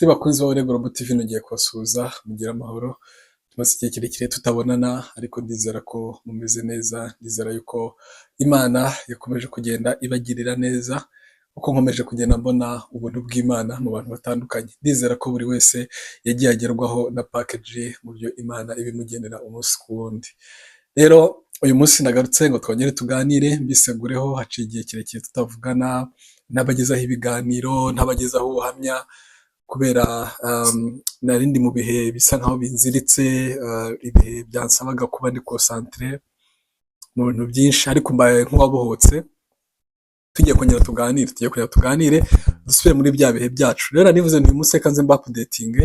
Inshuti bakunzi ba Global TV nongeye kubasuhuza mugira amahoro. Tumaze igihe kirekire tutabonana ariko ndizera ko mumeze neza, ndizera yuko Imana yakomeje kugenda ibagirira neza uko nkomeje kugenda mbona ubuntu bw'Imana mu bantu batandukanye. Ndizera ko buri wese yagiye agerwaho na package mu byo Imana ibimugenera umunsi ku wundi. Rero uyu munsi nagarutse ngo twongere tuganire mbisegureho, haciye igihe kirekire tutavugana, n'abagezaho ibiganiro, n'abagezaho ubuhamya kubera narindi mu bihe bisa nkaho binziritse, ibihe byansabaga kuba ndi concentré mu bintu byinshi, ariko mbaye nk'uwabohotse. Tugiye kongera tuganire dusubire muri bya bihe byacu. Rero nivuze nti uyu munsi reka nze updating,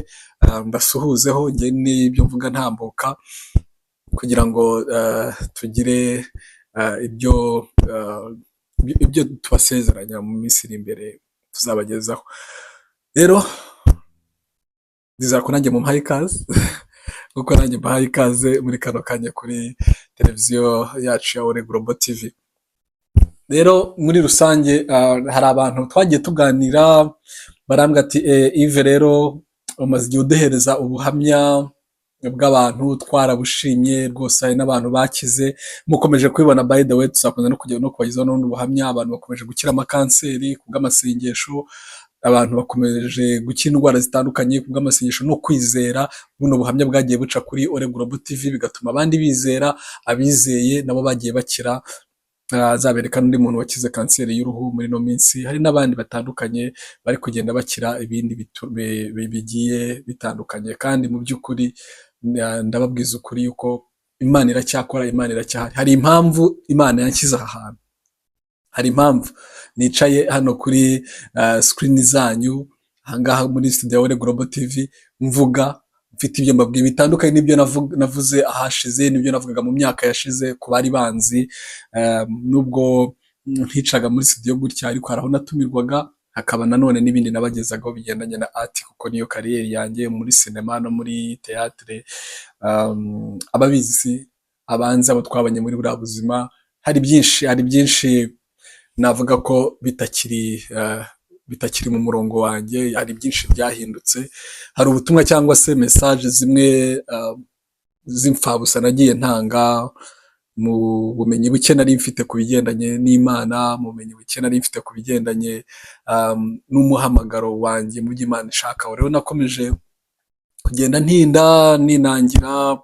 mbasuhuzeho njye n'ibyo mvuga ntambuka kugira ngo tugire ibyo tubasezeranya mu minsi iri imbere tuzabagezaho. Rero ndizera ko nanjye mumpaye ikaze kuko nanjye mbahaye ikaze muri kano kanya kuri televiziyo yacu ya Global TV. Rero muri rusange hari abantu twagiye tuganira barambwira ati Yves rero umaze igihe uduhereza ubuhamya bw'abantu twarabushimye rwose, hari n'abantu bakize mukomeje kubibona. By the way, tuzakomeza no kujya no kubagezaho n'ubundi buhamya. Abantu bakomeje gukira amakanseri kubw'amasengesho, abantu bakomeje gukira indwara zitandukanye kubw'amasengesho no kwizera. Buno buhamya bwagiye buca kuri Global TV bigatuma abandi bizera, abizeye nabo bagiye bakira. Azabereka n'undi muntu wakize kanseri y'uruhu muri no minsi. Hari n'abandi batandukanye bari kugenda bakira ibindi bigiye bitandukanye, kandi mu by'ukuri ndababwiza ukuri yuko Imana iracyakora, Imana iracyahari. Hari impamvu Imana yanshyize aha hantu, hari impamvu nicaye hano kuri screen zanyu ahangaha muri studio ya Global TV mvuga, mfite ibyo mbabwiye bitandukanye n'ibyo navuze ahashize, n'ibyo navugaga mu myaka yashize ku bari banzi. Nubwo nticaga muri studio gutya, ariko hari aho natumirwaga, hakaba nanone n'ibindi nabagezagaho bigendanye na art, kuko niyo kariyeri yanjye muri sinema no muri théâtre. Ababizi abanza abo twabanye muri buriya buzima, hari byinshi navuga ko bitakiri mu murongo wanjye. Hari byinshi byahindutse, hari ubutumwa cyangwa se message zimwe z'imfabusa nagiye ntanga mu bumenyi buke nari mfite ku bigendanye n'Imana, mu bumenyi buke nari mfite ku bigendanye n'umuhamagaro wanjye mu by'Imana ishaka. Rero nakomeje kugenda ninangira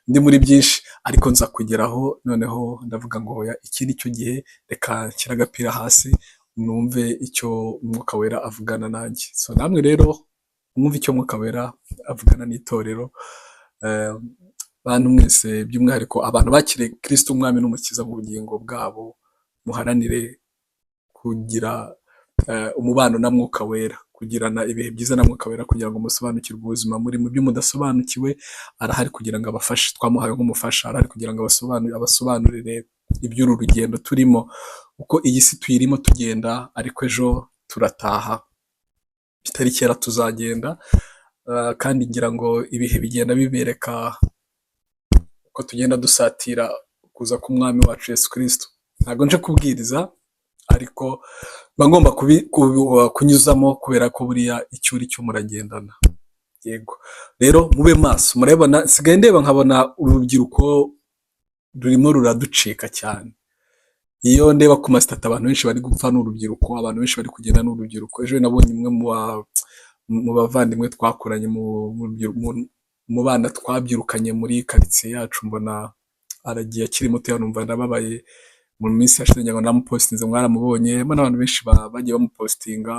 ndi muri byinshi, ariko nza kugeraho noneho ndavuga ngo iki ni cyo gihe, reka nshyira agapira hasi numve icyo Umwuka Wera avugana nanjye. So namwe rero mwumve icyo Umwuka Wera avugana n'itorero. Bantu mwese by'umwihariko abantu bakiriye Kristo umwami n'umukiza mu bugingo bwabo, muharanire kugira umubano na Mwuka Wera, kugirana ibihe byiza na Mwuka Wera kugira ngo musobanukirwe ubuzima muri mu byo mudasobanukiwe. Arahari kugira ngo abafashe, twamuhaye nk'umufasha, arahari kugira ngo abasobanurire iby'uru rugendo turimo, uko iyi si tuyirimo tugenda, ariko ejo turataha, bitari kera tuzagenda. Kandi ngira ngo ibihe bigenda bibereka uko tugenda dusatira kuza k'umwami wacu Yesu Kristo. Ntabwo nje kubwiriza, ariko bagomba kunyuzamo kubera ko buriya icyo uri cyo muragendana. Yego rero mube maso. Murabona sigaye ndeba nkabona urubyiruko rurimo ruraducika cyane. Iyo ndeba ku masitati abantu benshi bari gupfa n'urubyiruko, abantu benshi bari kugenda n'urubyiruko. Ejo nabonye umwe mu bavandimwe twakoranye mu bana twabyirukanye muri quartier yacu, mbona aragiye akiri muto, numva ndababaye. Mu minsi yashize ngo namupostinze, mwaramubonye, mbona abantu benshi bagiye bamupostinga.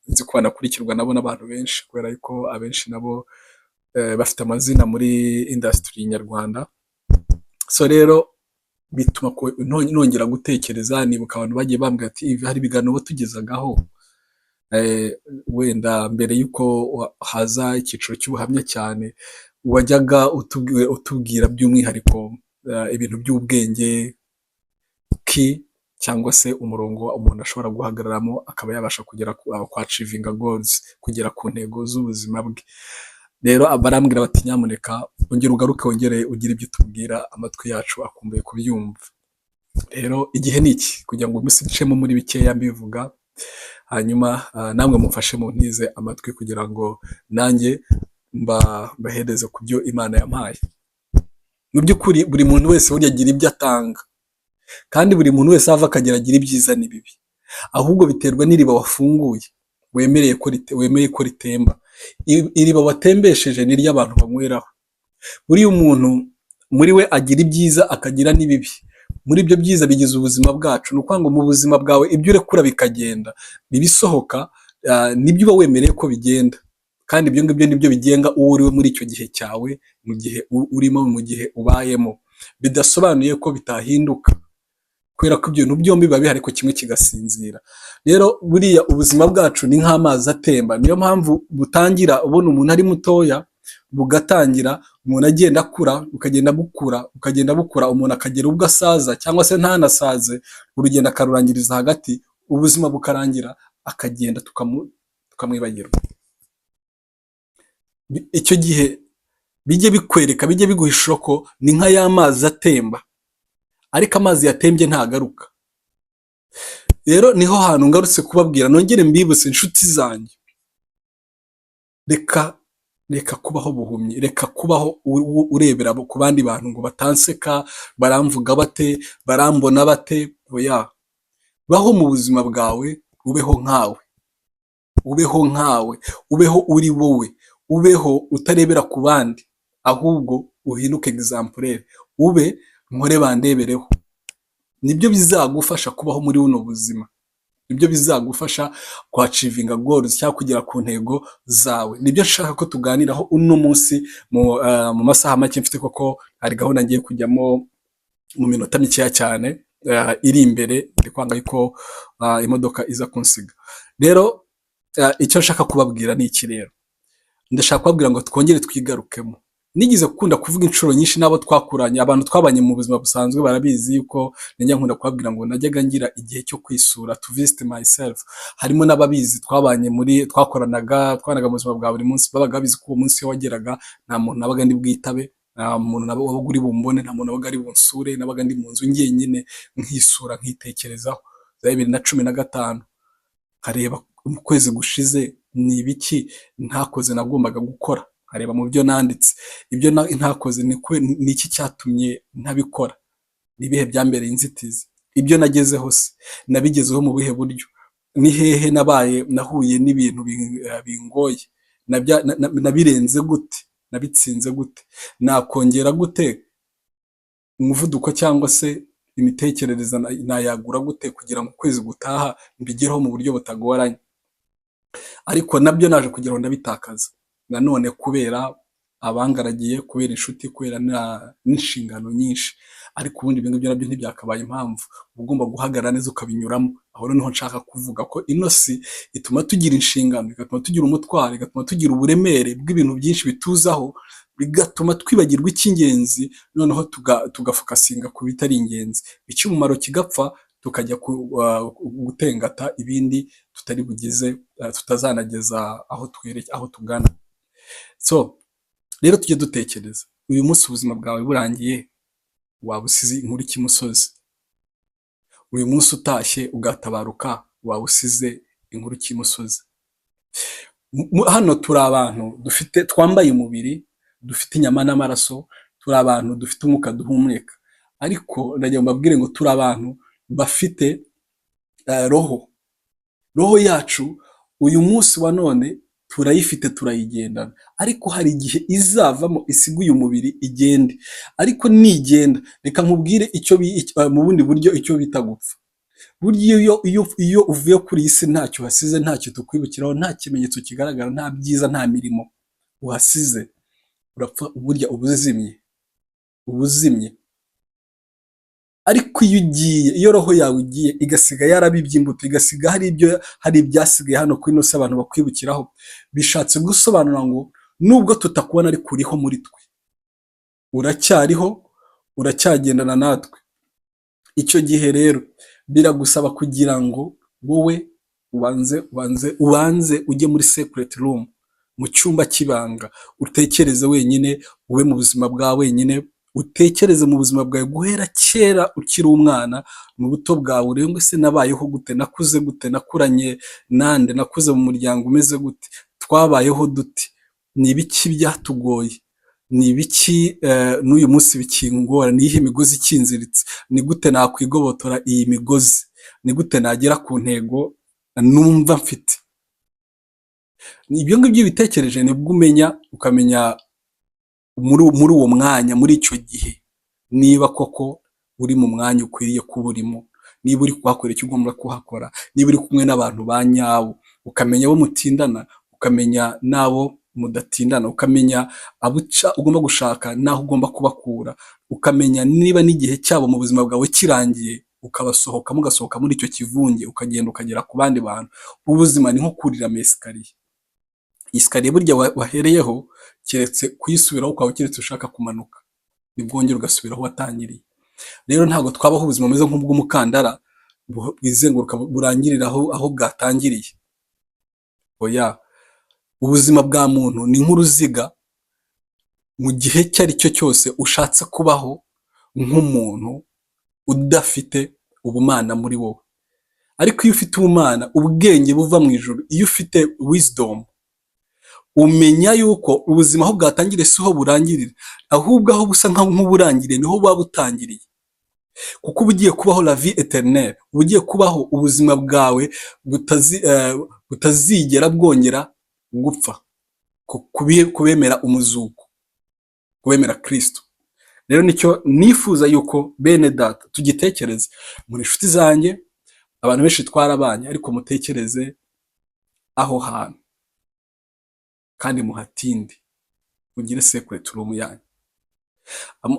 Nzi ko banakurikirwa nabo n'abantu benshi, kubera yuko abenshi nabo bafite amazina muri industry nyarwanda. So rero bituma nongera gutekereza, nibuka abantu bagiye bambwira ati hari ibiganiro tugezagaho wenda mbere yuko haza icyiciro cy'ubuhamya cyane, wajyaga utubwira by'umwihariko ibintu by'ubwenge cyangwa se umurongo umuntu ashobora guhagararamo akaba yabasha kugera ku achieving goals, kugera ku ntego z'ubuzima bwe. Rero barambwira bati nyamuneka ongera ugaruke, wongere ugire ibyo tubwira, amatwi yacu akumbuye kubyumva. Rero igihe ni iki kugira ngo umusicemo muri bikeya mbivuga, hanyuma namwe mufashe muntize amatwi kugira ngo nanjye mbahereze ku byo Imana yampaye. Mu by'ukuri buri muntu wese burya agira ibyo atanga, kandi buri muntu wese ava akagera agira ibyiza n'ibibi, ahubwo biterwa n'iriba wafunguye wemeye ko ritemba. Iriba watembesheje ni ry'abantu banyweraho. buriya umuntu muri we agira ibyiza akagira n'ibibi, muri ibyo byiza bigize ubuzima bwacu. Ni ukuvuga ngo mu buzima bwawe ibyo urekura bikagenda, ibisohoka nibyo uba wemereye ko bigenda, kandi ibyo ngibyo nibyo bigenga uwo uriwe muri icyo gihe cyawe, mu gihe urimo, mu gihe ubayemo. Bidasobanuye ko bitahinduka, kubera ko ibyo bintu byombi biba bihari, ariko kimwe kigasinzira. Rero buriya ubuzima bwacu ni nk'amazi atemba. Niyo mpamvu butangira ubona umuntu ari mutoya, bugatangira umuntu agenda akura, bukagenda bukura, umuntu akagera ubwo asaza cyangwa se ntanasaze, urugendo akarurangiriza hagati, ubuzima bukarangira, akagenda tukamwibagirwa. Icyo gihe bijye bikwereka, bijye biguha ishusho ko ni nka ya mazi atemba, ariko amazi yatembye ntagaruka. Rero niho hantu ngarutse kubabwira, nongere mbibutse inshuti zanjye, reka kubaho buhumyi, reka kubaho urebera ku bandi bantu ngo batanseka, baramvuga bate, barambona bate. Oya, baho mu buzima bwawe, ubeho nkawe, ubeho uri wowe, ubeho utarebera ku bandi, ahubwo uhinduke exemplaire, ube nkore bandebereho. Nibyo bizagufasha kubaho muri buno buzima, nibyo bizagufasha kwachivinga goals cyangwa kugera ku ntego zawe. Nibyo nshaka ko tuganiraho uno munsi mu masaha make mfite, koko hari gahunda ngiye kujyamo mu minota mikeya cyane iri imbere, ndi kwanga yuko imodoka iza kunsiga. Rero icyo nshaka kubabwira ni iki rero, ndashaka kubabwira ngo twongere twigarukemo. Nigeze gukunda kuvuga inshuro nyinshi n'abo twakuranye, abantu twabanye mu buzima busanzwe barabizi yuko njya nkunda kubabwira ngo najyaga ngira igihe cyo kwisura, to visit myself. Harimo n'ababizi twabanye twakoranaga mu buzima bwa buri munsi, babaga babizi ko uwo munsi wageraga nta muntu nabaga ndi bwitabe, nta muntu wabaga uri bumbone, nta muntu wabaga ari bunsure, nabaga ndi mu nzu njyenyine nkisura, nkitekerezaho. 2015 nkareba mu kwezi gushize ni ibiki ntakoze nagombaga gukora, nkareba mu byo nanditse, ibyo ntakoze ni iki cyatumye ntabikora, ni ibihe byambereye inzitizi, ibyo nagezeho se nabigezeho mu bihe buryo, ni hehe nahuye n'ibintu bingoye, nabirenze gute, nabitsinze gute, nakongera gute umuvuduko cyangwa se imitekerereze nayagura gute kugira ngo ukwezi gutaha mbigereho mu buryo butagoranye. Ariko nabyo naje kugira ngo ndabitakaza nanone, kubera abangaragiye, kubera inshuti, kubera n'inshingano nyinshi. Ariko ubundi ibintu byo nabyo ntibyakabaye impamvu, ugomba guhagarara neza ukabinyuramo. Aho noneho nshaka kuvuga ko ino si ituma tugira inshingano, igatuma tugira umutwaro, igatuma tugira uburemere bw'ibintu byinshi bituzaho, bigatuma twibagirwa icy'ingenzi, noneho tugafokasinga ku bitari ingenzi, icy'umumaro kigapfa, tukajya gutengata ibindi tutari bugize, tutazanageza aho tugana. So rero tujye dutekereza, uyu munsi ubuzima bwawe burangiye, waba usize inkuru cy'imusozi. Uyu munsi utashye ugatabaruka, waba usize inkuru cy'imusozi. Hano turi abantu twambaye umubiri, dufite inyama n'amaraso, turi abantu dufite umwuka duhumeka, ariko ndagira ngo mbabwire ngo turi abantu bafite roho yacu. Uyu munsi wa none turayifite, turayigendana, ariko hari igihe izavamo isiga uyu mubiri igende. Ariko nigenda, reka nkubwire mu bundi buryo icyo bita gupfa. Burya iyo uvuye kuri iyi si ntacyo uhasize, ntacyo tukwibukiraho, nta kimenyetso kigaragara, nta byiza, nta mirimo uhasize, urapfa burya ubuzimye. Ariko iyo ugiye, iyo roho yawe igiye igasiga yarabibye imbuto, igasiga hari ibyasigaye hano kuri ino si abantu bakwibukiraho, bishatse gusobanura ngo nubwo tutakubona ariko uriho muri twe, uracyariho, uracyagendana natwe. Icyo gihe rero biragusaba kugira ngo wowe ubanze ujye muri secret room, mu cyumba cy'ibanga, utekereze wenyine, ube mu buzima bwa wenyine, utekereze mu buzima bwawe guhera kera ukiri umwana, mu buto bwawe urebe ngo ese nabayeho gute, nakuze gute, nakuranye nande, nakuze mu muryango umeze gute, twabayeho dute, ni ibiki byatugoye, ni ibiki n'uyu munsi bikingora, ni iyihe migozi ikinziritse, ni gute nakwigobotora iyi migozi, ni gute nagera ku ntego numva mfite. Ibyo ngibyo iyo ubitekereje nibwo umenya, ukamenya muri uwo mwanya, muri icyo gihe, niba koko uri mu mwanya ukwiriye kuba urimo, niba uri kuhakora icyo ugomba kuhakora, niba uri kumwe n'abantu ba nyabo, ukamenya abo mutindana, ukamenya n'abo mudatindana, ukamenya abo ugomba gushaka n'aho ugomba kubakura, ukamenya niba n'igihe cyabo mu buzima bwawe kirangiye, ukabasohokamo, ugasohoka muri icyo kivunge, ukagenda ukagera ku bandi bantu. Ubuzima ni nko kurira esikariye. Isikariye burya wahereyeho, keretse kuyisubiraho ukaba keretse ushaka kumanuka, nibwongera ugasubira aho watangiriye. Rero ntabwo twabaho ubuzima bumeze nk'ubw'umukandara bwizenguruka burangirira aho bwatangiriye. Oya, ubuzima bwa muntu ni nk'uruziga, mu gihe icyo ari cyo cyose ushatse kubaho nk'umuntu udafite ubumana muri wowe. Ariko iyo ufite ubumana, ubwenge buva mu ijuru, iyo ufite wisdom, umenya yuko ubuzima aho bwatangiriye siho burangirira, ahubwo aho busa nk'uburangiriye niho buba butangiriye. Kuko uba ugiye kubaho la vie éternelle, uba ugiye kubaho ubuzima bwawe butazigera bwongera gupfa, kubemera umuzuko, kubemera Kristo. Rero nicyo nifuza yuko bene data tugitekereze. Muri inshuti zanjye, abantu benshi twarabanye, ariko mutekereze aho hantu kandi muhatinde, mugire sekuriturumu yanyu.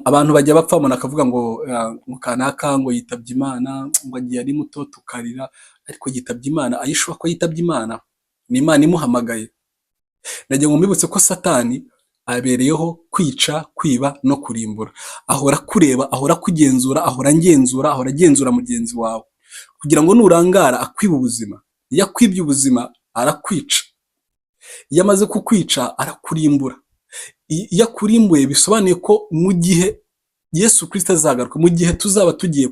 Abantu bajya bapfa, umuntu akavuga ngo mukanaka ngo yitabye Imana, ngo agiye ari muto tukarira, ariko yitabye Imana, ayishuka ko yitabye Imana, ni Imana imuhamagaye. Nagira ngo mbibutse ko Satani abereyeho kwica, kwiba no kurimbura. Ahora kureba, ahora kugenzura, ahora agenzura mugenzi wawe, kugira ngo nurangara akwiba ubuzima. Iyo akwibye ubuzima arakwica, iyo amaze kukwica arakurimbura. Iyo akurimbuye bisobanuye ko mu gihe Yesu Kristo azagaruka, mu gihe tuzaba tugiye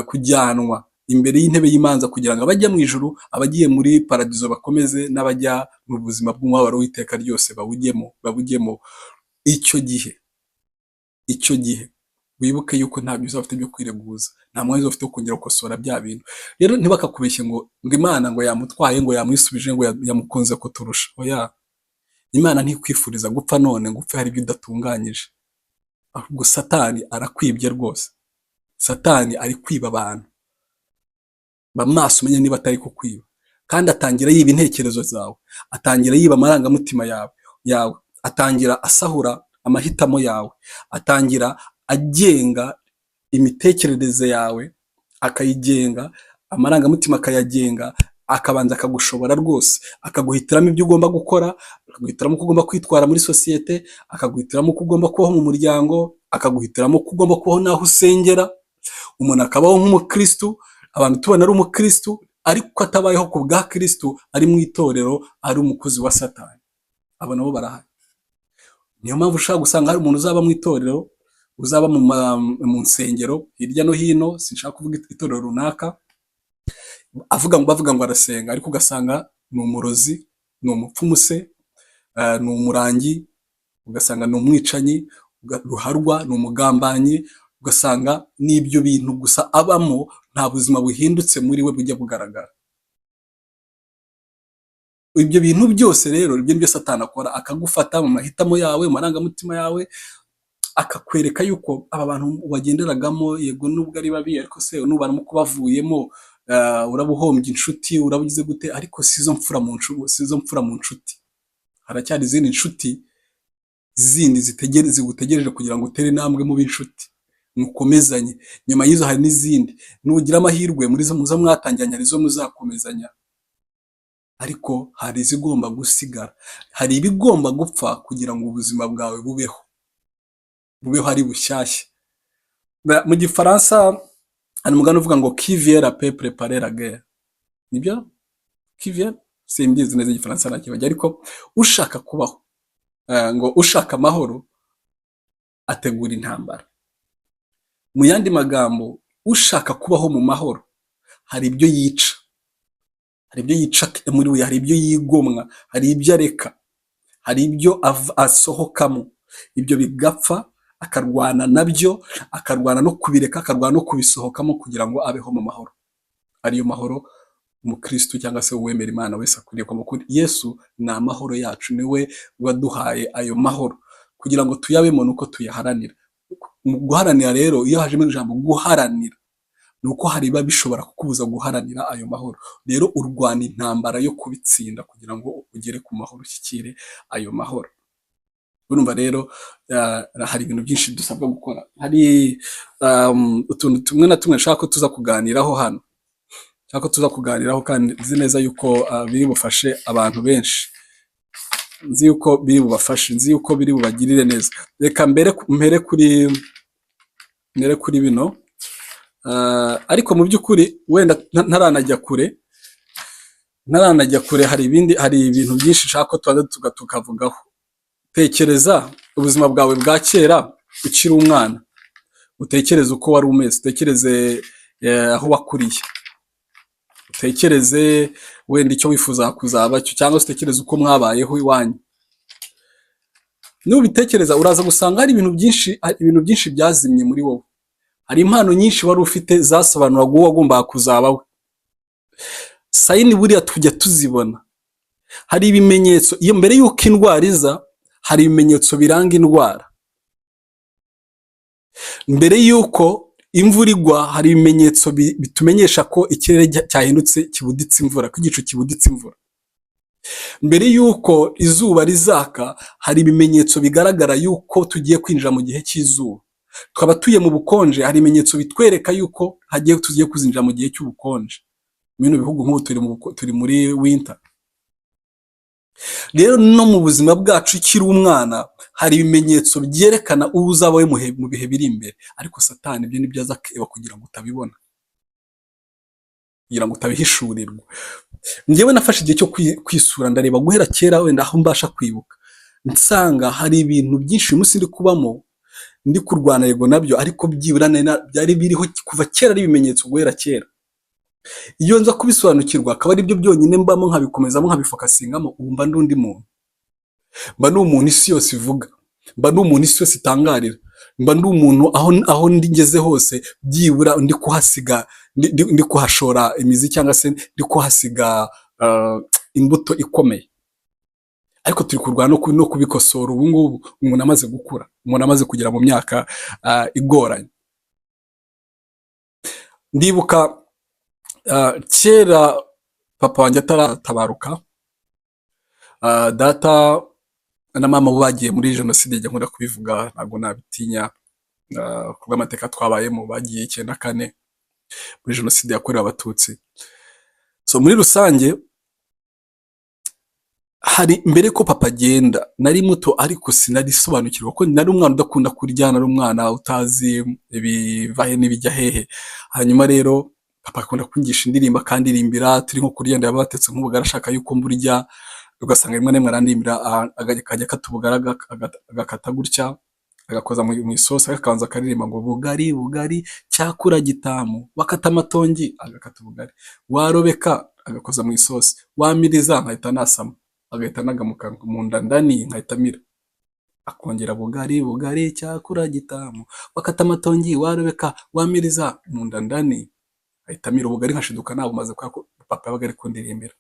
kujyanwa imbere y'intebe y'imanza, kugira ngo abajya mu ijuru, abagiye muri paradizo bakomeze, n'abajya mu buzima bw'umubabaro w'iteka ryose babujyemo. Icyo gihe wibuke yuko nta byiza bafite byo kwireguza, nta mwanya bafite wo kongera gukosora bya bintu. Rero ntibakakubeshye ngo Imana ngo yamutwaye, ngo yamwisubije, ngo yamukunze kuturusha. Oya, Imana ntikwifuriza gupfa none ngo upfe hari ibyo udatunganyije. Ahubwo Satani arakwibye rwose. Satani ari kwiba abantu. Bamaso umenye niba atari kukwiba. Kandi atangira yiba intekerezo zawe, atangira yiba amarangamutima yawe, atangira asahura amahitamo yawe, atangira agenga imitekerereze yawe, akayigenga, amarangamutima akayagenga, akabanza akagushobora rwose, akaguhitiramo ibyo ugomba gukora, akaguhitiramo ko ugomba kwitwara muri sosiyete, akaguhitiramo ko ugomba kubaho mu muryango, akaguhitiramo ko ugomba kubaho n'aho usengera. Umuntu akabaho nk'umukristu, abantu tubona ari umukristu, ariko atabayeho ku bwa Kristu, ari mu itorero, ari umukozi wa Satani. Abo nabo barahari. Niyo mpamvu ushaka gusanga hari umuntu uzaba mu itorero, uzaba mu nsengero hirya no hino, sinshaka kuvuga itorero runaka, bavuga ngo arasenga, ariko ugasanga ni umurozi, ni umupfumu se, ni umurangi, ugasanga ni umwicanyi ruharwa, ni umugambanyi, ugasanga n'ibyo bintu gusa abamo, nta buzima buhindutse muri we bujya bugaragara. Ibyo bintu byose rero, ibyo byose Satani akora, akagufata mu mahitamo yawe, mu marangamutima yawe, akakwereka yuko aba bantu wagenderagamo, yego nubwo ari babi, ariko se nubaramo kubavuyemo, urabuhombye inshuti, urabugize gute, ariko sizo mfura mu nshuti. Haracyari izindi nshuti zindi zigutegereje kugira ngo utere intambwe mu b'inshuti, mukomezanye. Nyuma y'izo hari n'izindi, nugira amahirwe muri zo muza mwatangiranye, arizo muzakomezanya. Ariko hari izigomba gusigara, hari ibigomba gupfa kugira ngo ubuzima bwawe bubeho ari bushyashya. Mu Gifaransa hari umugani uvuga ngo qui vient la paix prépare la guerre. Nibyo? Qui vient? Simbizi neza Igifaransa nakibajya, ariko ushaka kubaho, ngo ushaka amahoro ategura intambara. Mu yandi magambo, ushaka kubaho mu mahoro hari ibyo yica, hari ibyo yica muri we, hari ibyo yigomwa, hari ibyo areka, hari ibyo asohokamo, ibyo bigapfa akarwana nabyo, akarwana no kubireka, akarwana no kubisohokamo kugira ngo abeho mu mahoro. Ariyo mahoro umukristo cyangwa se uwemera Imana wese akwiriye kuba. Yesu ni amahoro yacu, niwe waduhaye ayo mahoro kugira ngo tuyabemo nuko tuyaharanira. Mu guharanira rero, iyo hajemo ijambo guharanira, ni uko hari biba bishobora kukubuza guharanira ayo mahoro. Rero urwana intambara yo kubitsinda kugira ngo ugere ku mahoro, ushyikire ayo mahoro. Urumva rero hari ibintu byinshi dusabwa gukora. Hari utuntu tumwe na tumwe nshaka ko tuza kuganiraho hano, nshaka ko tuza kuganiraho, kandi nzi neza yuko biri bufashe abantu benshi, nzi yuko biri bubafashe, nzi yuko biri bubagirire neza. Reka mpere kuri bino, ariko mu by'ukuri wenda ntaranajya kure, hari ibintu byinshi nshaka ko tubanza tukavugaho. Tekereza ubuzima bwawe bwa kera ukiri umwana, utekereze uko wari umeze, utekereze aho wakuriye, utekereze wenda icyo wifuza kuzaba cyo, cyangwa se utekereze uko mwabayeho iwanyu. Nubitekereza uraza gusanga hari ibintu byinshi byazimye muri wowe. Hari impano nyinshi wari ufite zasobanuraga uwo wagombaga kuzaba we. Sayini buriya tujya tuzibona. Hari ibimenyetso, iyo mbere y'uko indwara iza, hari ibimenyetso biranga indwara. Mbere y'uko imvura igwa, hari ibimenyetso bitumenyesha ko ikirere cyahindutse, kibuditse imvura, ko igicu kibuditse imvura. Mbere y'uko izuba rizaka, hari ibimenyetso bigaragara y'uko tugiye kwinjira mu gihe cy'izuba. Twaba tuye mu bukonje, hari ibimenyetso bitwereka y'uko tugiye kuzinjira mu gihe cy'ubukonje. Mu bino bihugu nk'ubu turi muri winter. Rero no mu buzima bwacu ukiri umwana, hari ibimenyetso byerekana uwo uzaba mu bihe biri imbere. Ariko Satani ibyo nibyo aza akeba kugira ngo utabibona, kugira ngo utabihishurirwa. Njyewe nafashe igihe cyo kwisura, ndareba guhera kera wenda aho mbasha kwibuka, nsanga hari ibintu byinshi uyu munsi ndi kubamo, ndi kurwana yego nabyo, ariko byibura byari biriho kuva kera, ari ibimenyetso guhera kera. Iyo nza kubisobanukirwa, akaba ari byo byonyine mbamo, nkabikomezamo, nkabifokasingamo, ubu mba ndi undi muntu. Mba ndi umuntu isi yose ivuga, mba ndi umuntu isi yose itangarira, mba ndi umuntu aho ngeze hose byibura ndi kuhasiga, ndi kuhashora imizi, cyangwa se ndi kuhasiga imbuto ikomeye. Ariko turi kurwana no kubikosora ubu ngubu, umuntu amaze gukura, umuntu amaze kugera mu myaka igoranye. Ndibuka kera papa wanjye ataratabaruka, data na mama bo bagiye muri jenoside, njya nkunda kubivuga, ntabwo nabitinya, kubw'amateka twabayemo, bagiye 94 muri jenoside yakorewe abatutsi. So muri rusange, hari mbere ko papa agenda, nari muto ariko sinarisobanukirwa, ko nari umwana udakunda kurya, nari umwana utazi ibivahe n'ibijya hehe. Hanyuma rero papa akunda kungisha indirimbo, akandirimbira turi nko kurya, ndaba batetse nk'ubugara, ashaka yuko mburya, ugasanga rimwe na rimwe arandimbira, akajya katubugara, agakata gutya, agakoza mu isosi, akabanza akaririmba ngo bugari bugari cyakura gitamu, wakata amatongi, agakata ubugari, warobeka, agakoza mu isosi, wamiriza, nkahita nasama, agahita nagamuka mu nda ndani, nkahita mira, akongera bugari bugari cyakura gitamu, wakata amatongi, warobeka, wamiriza, mu nda ndani, ahita mira ubugari, nkashiduka nabumaze, kuko papa yabaga ari kundirimbira.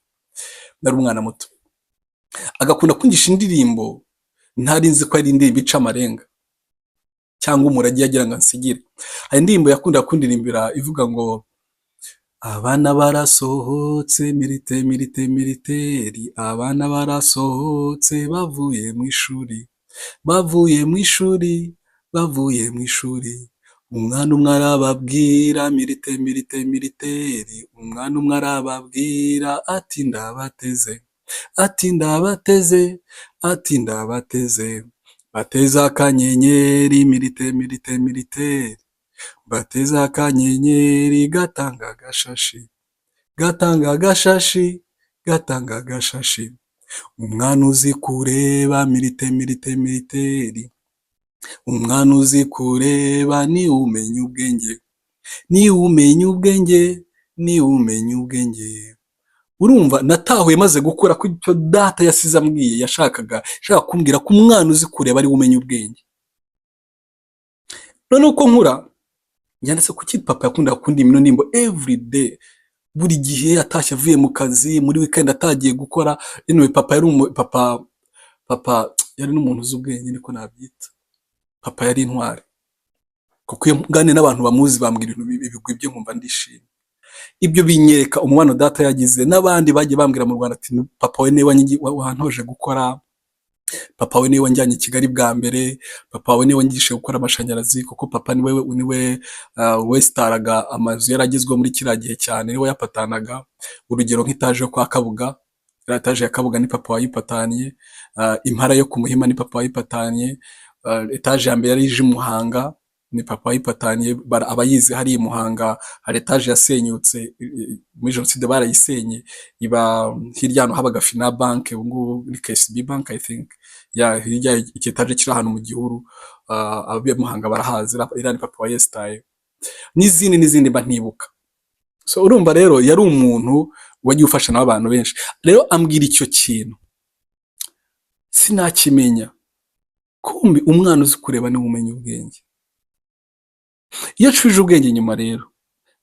Nari umwana muto, agakunda kungisha indirimbo, ntari nzi ko ari indirimbo ica amarenga cyangwa umurage yagira ngo ansigire. Hari indirimbo yakunda kundirimbira ivuga ngo abana barasohotse militeri, abana barasohotse bavuye mu ishuri, umwana umwe arababwira militeri, umwana umwe arababwira ati ndabateze, bateza akanyenyeri militeri, bateza akanyenyeri, gatanga agashashi, umwana uzi kureba militeri, umwana uzi kureba ni umenya ubwenge, ni umenya ubwenge, ni umenya ubwenge. Urumva natahuye maze gukura ko icyo data yasize ambwiye yashaka kumbwira ko umwana uzi kureba ari we umenya ubwenge. None uko nkura yanditse kuki papa yakundaga gukunda imino nimbo every day, buri gihe atashye avuye mu kazi muri weekend atagiye gukora. Anyway, papa yari n'umuntu uzi ubwenge niko nabyita. Papa yari intwari kuko iyo nganira n'abantu bamuzi bambwira ibintu ibigwi bye nkumva ndishimye. Ibyo binyereka umubano data yagize n'abandi bagiye bambwira mu Rwanda ati papa we niwe wantoje gukora, papa we niwe wanjyanye i Kigali bwa mbere, papa we niwe wangishije gukora amashanyarazi kuko papa niwe wesitaraga amazu yaragezweho muri kiriya gihe cyane, niwe yapatanaga. Urugero nk'itaje yo kwa Kabuga, etaje ya Kabuga ni papa wayipataniye, impara yo ku Muhima ni papa wayipataniye, etaje ya mbere yari ije i Muhanga ni papa wayipataniye. Abayizi hari i Muhanga hari etaje yasenyutse muri jenoside barayisenye, iba hirya hano habaga Fina bank, ubu ngubu ni KCB bank I think, hirya iki etaje kiri ahantu mu gihuru. Ababiye Muhanga barahazi, iriya ni papa wayesitaye, n'izindi mba ntibuka. So urumva rero yari umuntu wagiye ufasha n'abantu benshi. Rero ambwira icyo kintu sinakimenya, kumbi umwana uzi kureba niwe umenya ubwenge. Iyo nshubije ubwenge nyuma rero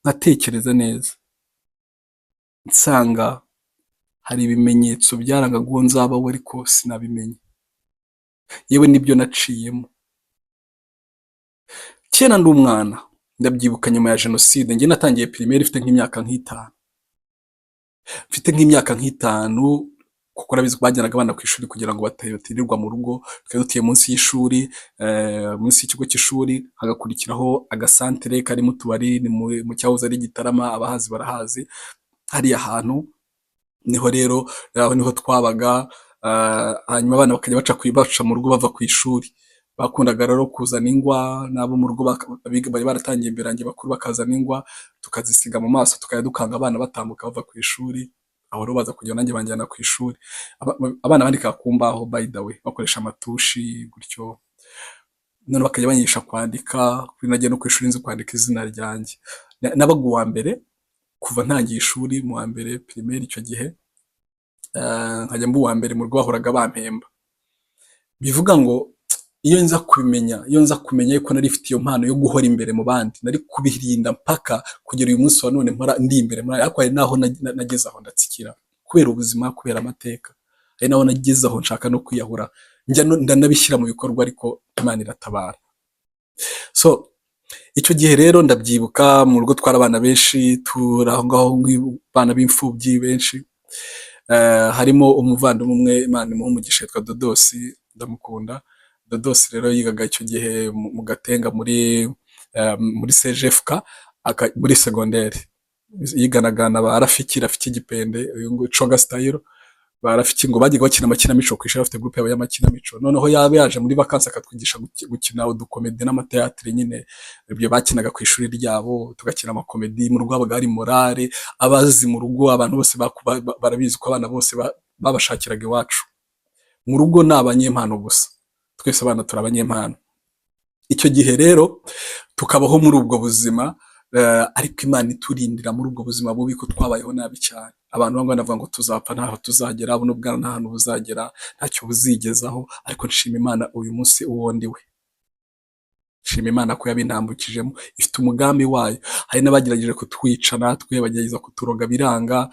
nkatekereza neza, nsanga hari ibimenyetso byarangaga uwo nzabaho ariko sinabimenye, yewe nibyo naciyemo. Kera ndi umwana ndabyibuka, nyuma ya jenoside njye natangiye primaire mfite nk'imyaka nk'itanu kuko urabizi bajyanaga abana ku ishuri kugira ngo batirirwa mu rugo. Twari dutuye munsi y'ishuri, munsi y'ikigo cy'ishuri, hagakurikiraho agasantere karimo utubari, ni mu cyahoze ari Gitarama, abahazi barahazi. Hariya hantu niho rero niho twabaga. Hanyuma abana bakajya baca mu rugo bava ku ishuri. Bakundaga rero kuzana ingwa, n'abo mu rugo bari baratangiye imbere yanjye bakuru bakazana ingwa tukazisiga mu maso, tukajya dukanga abana batambuka bava ku ishuri. Aho rero baza kujya nanjye banjyana ku ishuri. Abana bandika ku mbaho by the way, bakoresha amatushi gutyo. None bakajya banyigisha kwandika, kuri nagiye no ku ishuri nzi kwandika izina ryanjye. Nabaga uwa mbere kuva ntangiye ishuri, mu wa mbere primaire icyo gihe, nkajya mba uwa mbere mu rugo, bahoraga bampemba. Bivuga ngo iyo nza kumenya yuko nari mfite iyo mpano yo guhora imbere mu bandi, nari kubirinda mpaka kugera uyu munsi wa none mpora ndi imbere muri ariko hari naho nageze aho ndatsikira kubera ubuzima, kubera amateka. Hari naho nageze aho nshaka no kwiyahura, ndanabishyira mu bikorwa ariko Imana iratabara. So icyo gihe rero ndabyibuka, mu rugo twari abana benshi, turaho ngaho nk'abana b'imfubyi benshi. Harimo umuvandimwe umwe, Imana imuhe umugisha, yitwa Dodosi, ndamukunda. Dodosi rero yigaga icyo gihe mu Gatenga muri CGFK muri segonderi, yiganaga na ba Rafiki Gipende, uyu nguyu Coga Style. Ba Rafiki ngo bagiye bakina amakinamico ku ishuri, bafite groupe yabo y'amakinamico. Noneho yaba yaje muri vacances akatwigisha gukina udukomedi n'amateatire, nyine ibyo bakinaga ku ishuri ryabo, tugakina amakomedi. Mu rugo habaga hari morale, abazi mu rugo abantu bose barabizi ko abana bose babashakiraga iwacu. Mu rugo ni abanyempano gusa, twese abana turi abanyempano. Icyo gihe rero tukabaho muri ubwo buzima, ariko Imana iturindira muri ubwo buzima bubi ko twabayeho nabi cyane. Abantu bamwe banavuga ngo tuzapfa ntaho tuzagera, abo n'ubwana nta hantu buzagera, ntacyo buzigezaho. Ariko nshima Imana uyu munsi uwo ndi we. Nshima Imana ko yabintambukijemo, ifite umugambi wayo. Hari n'abagerageje kutwica natwe, bagerageza kuturoga biranga.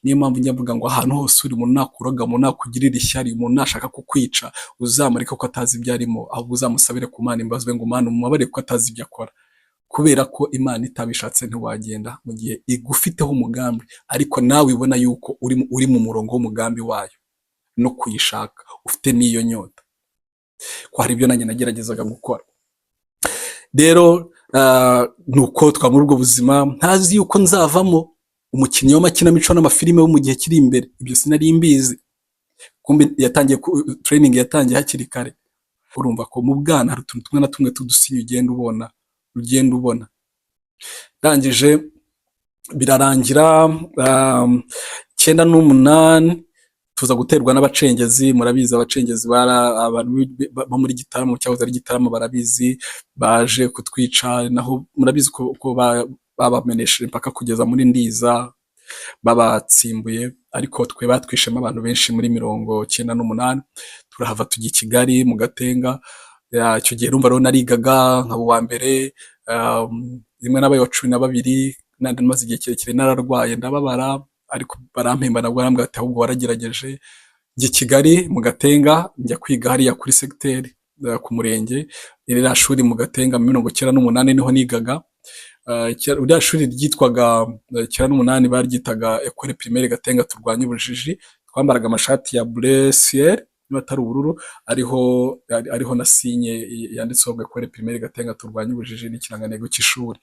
Niyo mpamvu njya mvuga ngo ahantu hose uri, umuntu nakuroga, umuntu nakugirira ishyari, umuntu nashaka kukwica, uzamureke ko atazi ibyo arimo, ahubwo uzamusabire ku Mana imbabazi ngo Mana umubabarire ko atazi ibyo akora. Kubera ko Imana itabishatse ntiwagenda mu gihe igufiteho umugambi, ariko nawe ibona yuko uri mu murongo w'umugambi wayo no kuyishaka, ufite n'iyo nyota. Ko hari ibyo nanjye nageragezaga gukora. Rero nuko twa muri ubwo buzima, ntazi yuko nzavamo umukinnyi w'amakinamico n'amafilime wo mu gihe kiri imbere. Ibyo sinari mbizi, kumbe yatangiye training yatangiye hakiri kare. Urumva ko mu bwana hari utuntu tumwe na tumwe tudusinye ugenda ubona. Ndangije birarangira 98 tuza guterwa n'abacengezi. Murabizi abacengezi bari abantu bo muri Gitarama, cyahoze ari Gitarama, barabizi, baje kutwica. Naho murabizi ko babamenesheje impaka kugeza muri Ndiza, babatsimbuye, ariko twe batwishemo abantu benshi muri 98. Turahava tujya i Kigali mu Gatenga. Icyo gihe urumva rero narigaga nkaba uwa mbere, rimwe nabaye wa 12, nandi maze igihe kirekire nararwaye ndababara, ariko barampemba nabwo barambwira ati ahubwo waragerageje. Njya i Kigali mu Gatenga, njya kwiga hariya kuri segiteri ku murenge. Iriya shuri mu Gatenga mu 98 niho nigaga. Iriya shuri ryitwaga 98 baryitaga Ecole Primaire Gatenga turwanya ubujiji. Twambaraga amashati ya bleu ciel niba atari ubururu, ariho na sinye yanditseho Ecole Primaire Gatenga turwanya ubujiji n'ikirangantego cy'ishuri.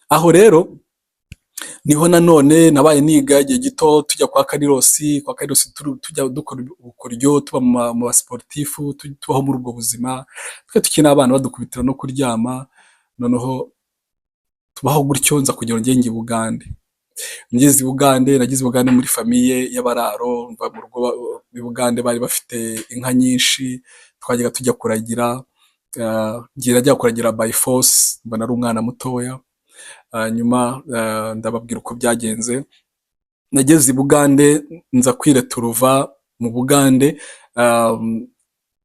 Aho rero niho nanone nabaye niga igihe gito, tujya kwa Karirosi tujya dukora ubukoryo, tuba mu basportifu, tubaho muri ubwo buzima, twe tukina abana badukubitira no kuryama. Noneho tubaho gutyo, nza kugira ngo njye i Bugande. Ngeze i Bugande, nagize Bugande muri famiye y'abararo. Mu rugo i Bugande bari bafite inka nyinshi, twajyaga tujya kuragira. Njya kuragira by force, mbona ari umwana mutoya. Nyuma ndababwira uko byagenze. Nageze i Bugande, nza kwireturuva mu Bugande.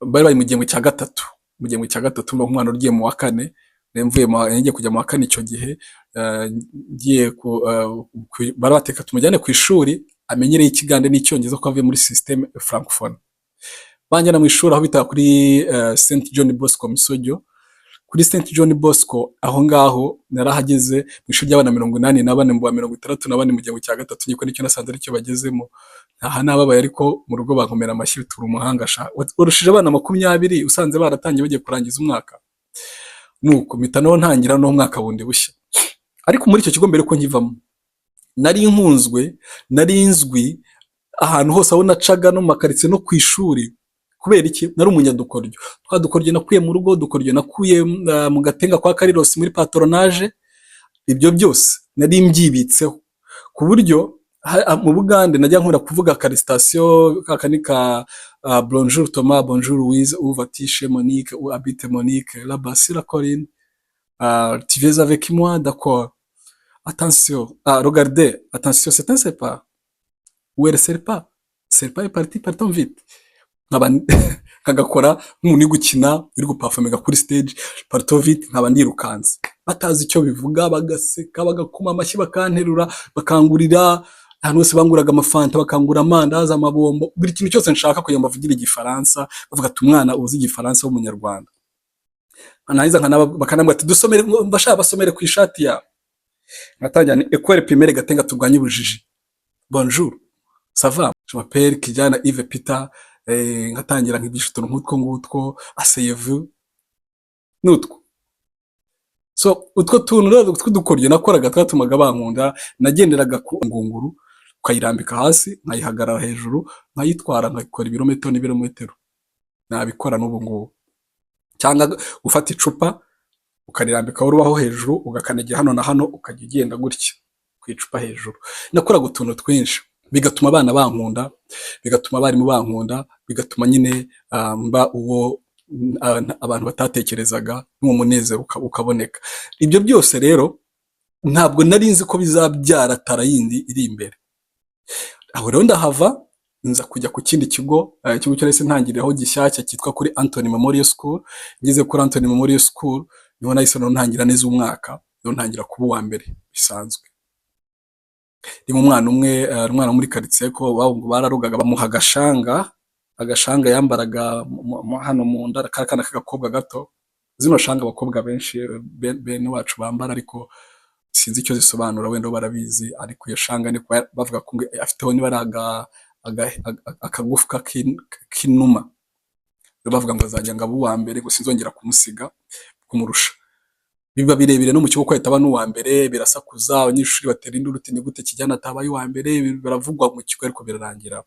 Bari mu gihembwe cya gatatu, umwana ugiye mu wa 4. Ngiye kujya mu wa 4 icyo gihe. Barabateka tumujyane ku ishuri amenyereye Ikigande n'Icyongereza ko avuye muri systeme francophone. Banjyana mu ishuri aho bita kuri St John Bosco Misogyo. Kuri St John Bosco aho ngaho narahageze mu ishuri ry'abana 84 mu 64 mu gihembwe cya gatatu, niko nicyo nasanze aricyo bagezemo. Aha nababaye, ariko mu rugo bankomera amashyi, turi umuhanga sha, warushije abana 20 usanze baratangiye bagiye kurangiza umwaka. Nuko mpita naho ntangira no mwaka bundi bushya. Ariko muri icyo kigo mbere ko nkivamo, nari nkunzwe, nari nzwi ahantu hose aho nacaga, no mu makaritsiye no ku ishuri. Kubera iki? Nari umunyadukoryo. Twadukoryo nakuye mu rugo, dukoryo nakuye mu Gatenga kwa Karirosi muri patronage. Ibyo byose nari mbyibitseho, ku buryo mu Bugande najya nkunda kuvuga karistation kakanika bonjour Thomas, bonjour Louise, où vas-tu chez Monique, où habite Monique, là-bas c'est la Corinne, tu viens avec moi, d'accord, attention, regardez, attention, c'est un serpent, où est le serpent est parti, partons vite. Nkagakora nk'umuntu uri gukina, uri guperforminga kuri stage, partons vite, nkaba ndirukanze, batazi icyo bivuga, bagaseka, bagakoma amashyi, bakanterura, bakangurira ahantu hose, banguraga amafanta, bakangura amandazi, amabombo, buri kintu cyose nshaka kugira ngo bavugire Igifaransa. Bavuga ati umwana uzi Igifaransa w'umunyarwanda. Nahiza bakanambwira ati dusomere, bashaka basomere ku ishati yawe. Natangira ni Ecole Primaire Gatenga turwanya ubujiji. Bonjour, ça va? Je m'appelle Kijana Yves Peter. Ngatangira nk'ibyisho utuntu nk'utwo ngutwo, asseyez-vous, n'utwo. So utwo tuntu rero tw'udukoryo nakoraga twatumaga bankunda. Nagenderaga ku ngunguru, ukayirambika hasi, nkayihagarara hejuru, nkayitwara, nkakora ibirometero. Nabikora n'ubu ngubu. Cyangwa ufata icupa ukarirambikaho urubaho hejuru, ugakanagira hano na hano, ukajya ugenda gutya ku icupa hejuru. Nakoraga utuntu twinshi, bigatuma abana bankunda, bigatuma abarimu bankunda, bigatuma nyine mba uwo abantu batatekerezaga, n'umunezero ukaboneka. Ibyo byose rero ntabwo nari nzi ko bizabyara tara yindi iri imbere. Aho rero ndahava, nza kujya ku kindi kigo, ikigo cyose ntangiriraho gishyashya cyitwa kuri Anthony Memorial School. Ngeze kuri Anthony Memorial School niho nahise ntangira neza umwaka, niho ntangira kuba uwa mbere bisanzwe. Rimwe umwana muri karitsiye ko bararugaga, bamuha agashanga yambaraga hano mu nda, kakana k'agakobwa gato. Zino shanga abakobwa benshi bene wacu bambara, ariko sinzi icyo zisobanura, wenda barabizi. Ariko iyo shanga ni bavuga ko afiteho niba ari akagufwa k'inuma, bavuga ngo azajya ngo abe uwa mbere, gusa sinzongera kumusiga kumurusha. Biba birebire no mu kigo ko yitaba n'uwa mbere, birasakuza, abanyeshuri batera induru, uti ni gute Kijana atabaye uwa mbere, biravugwa mu kigo ariko birarangira.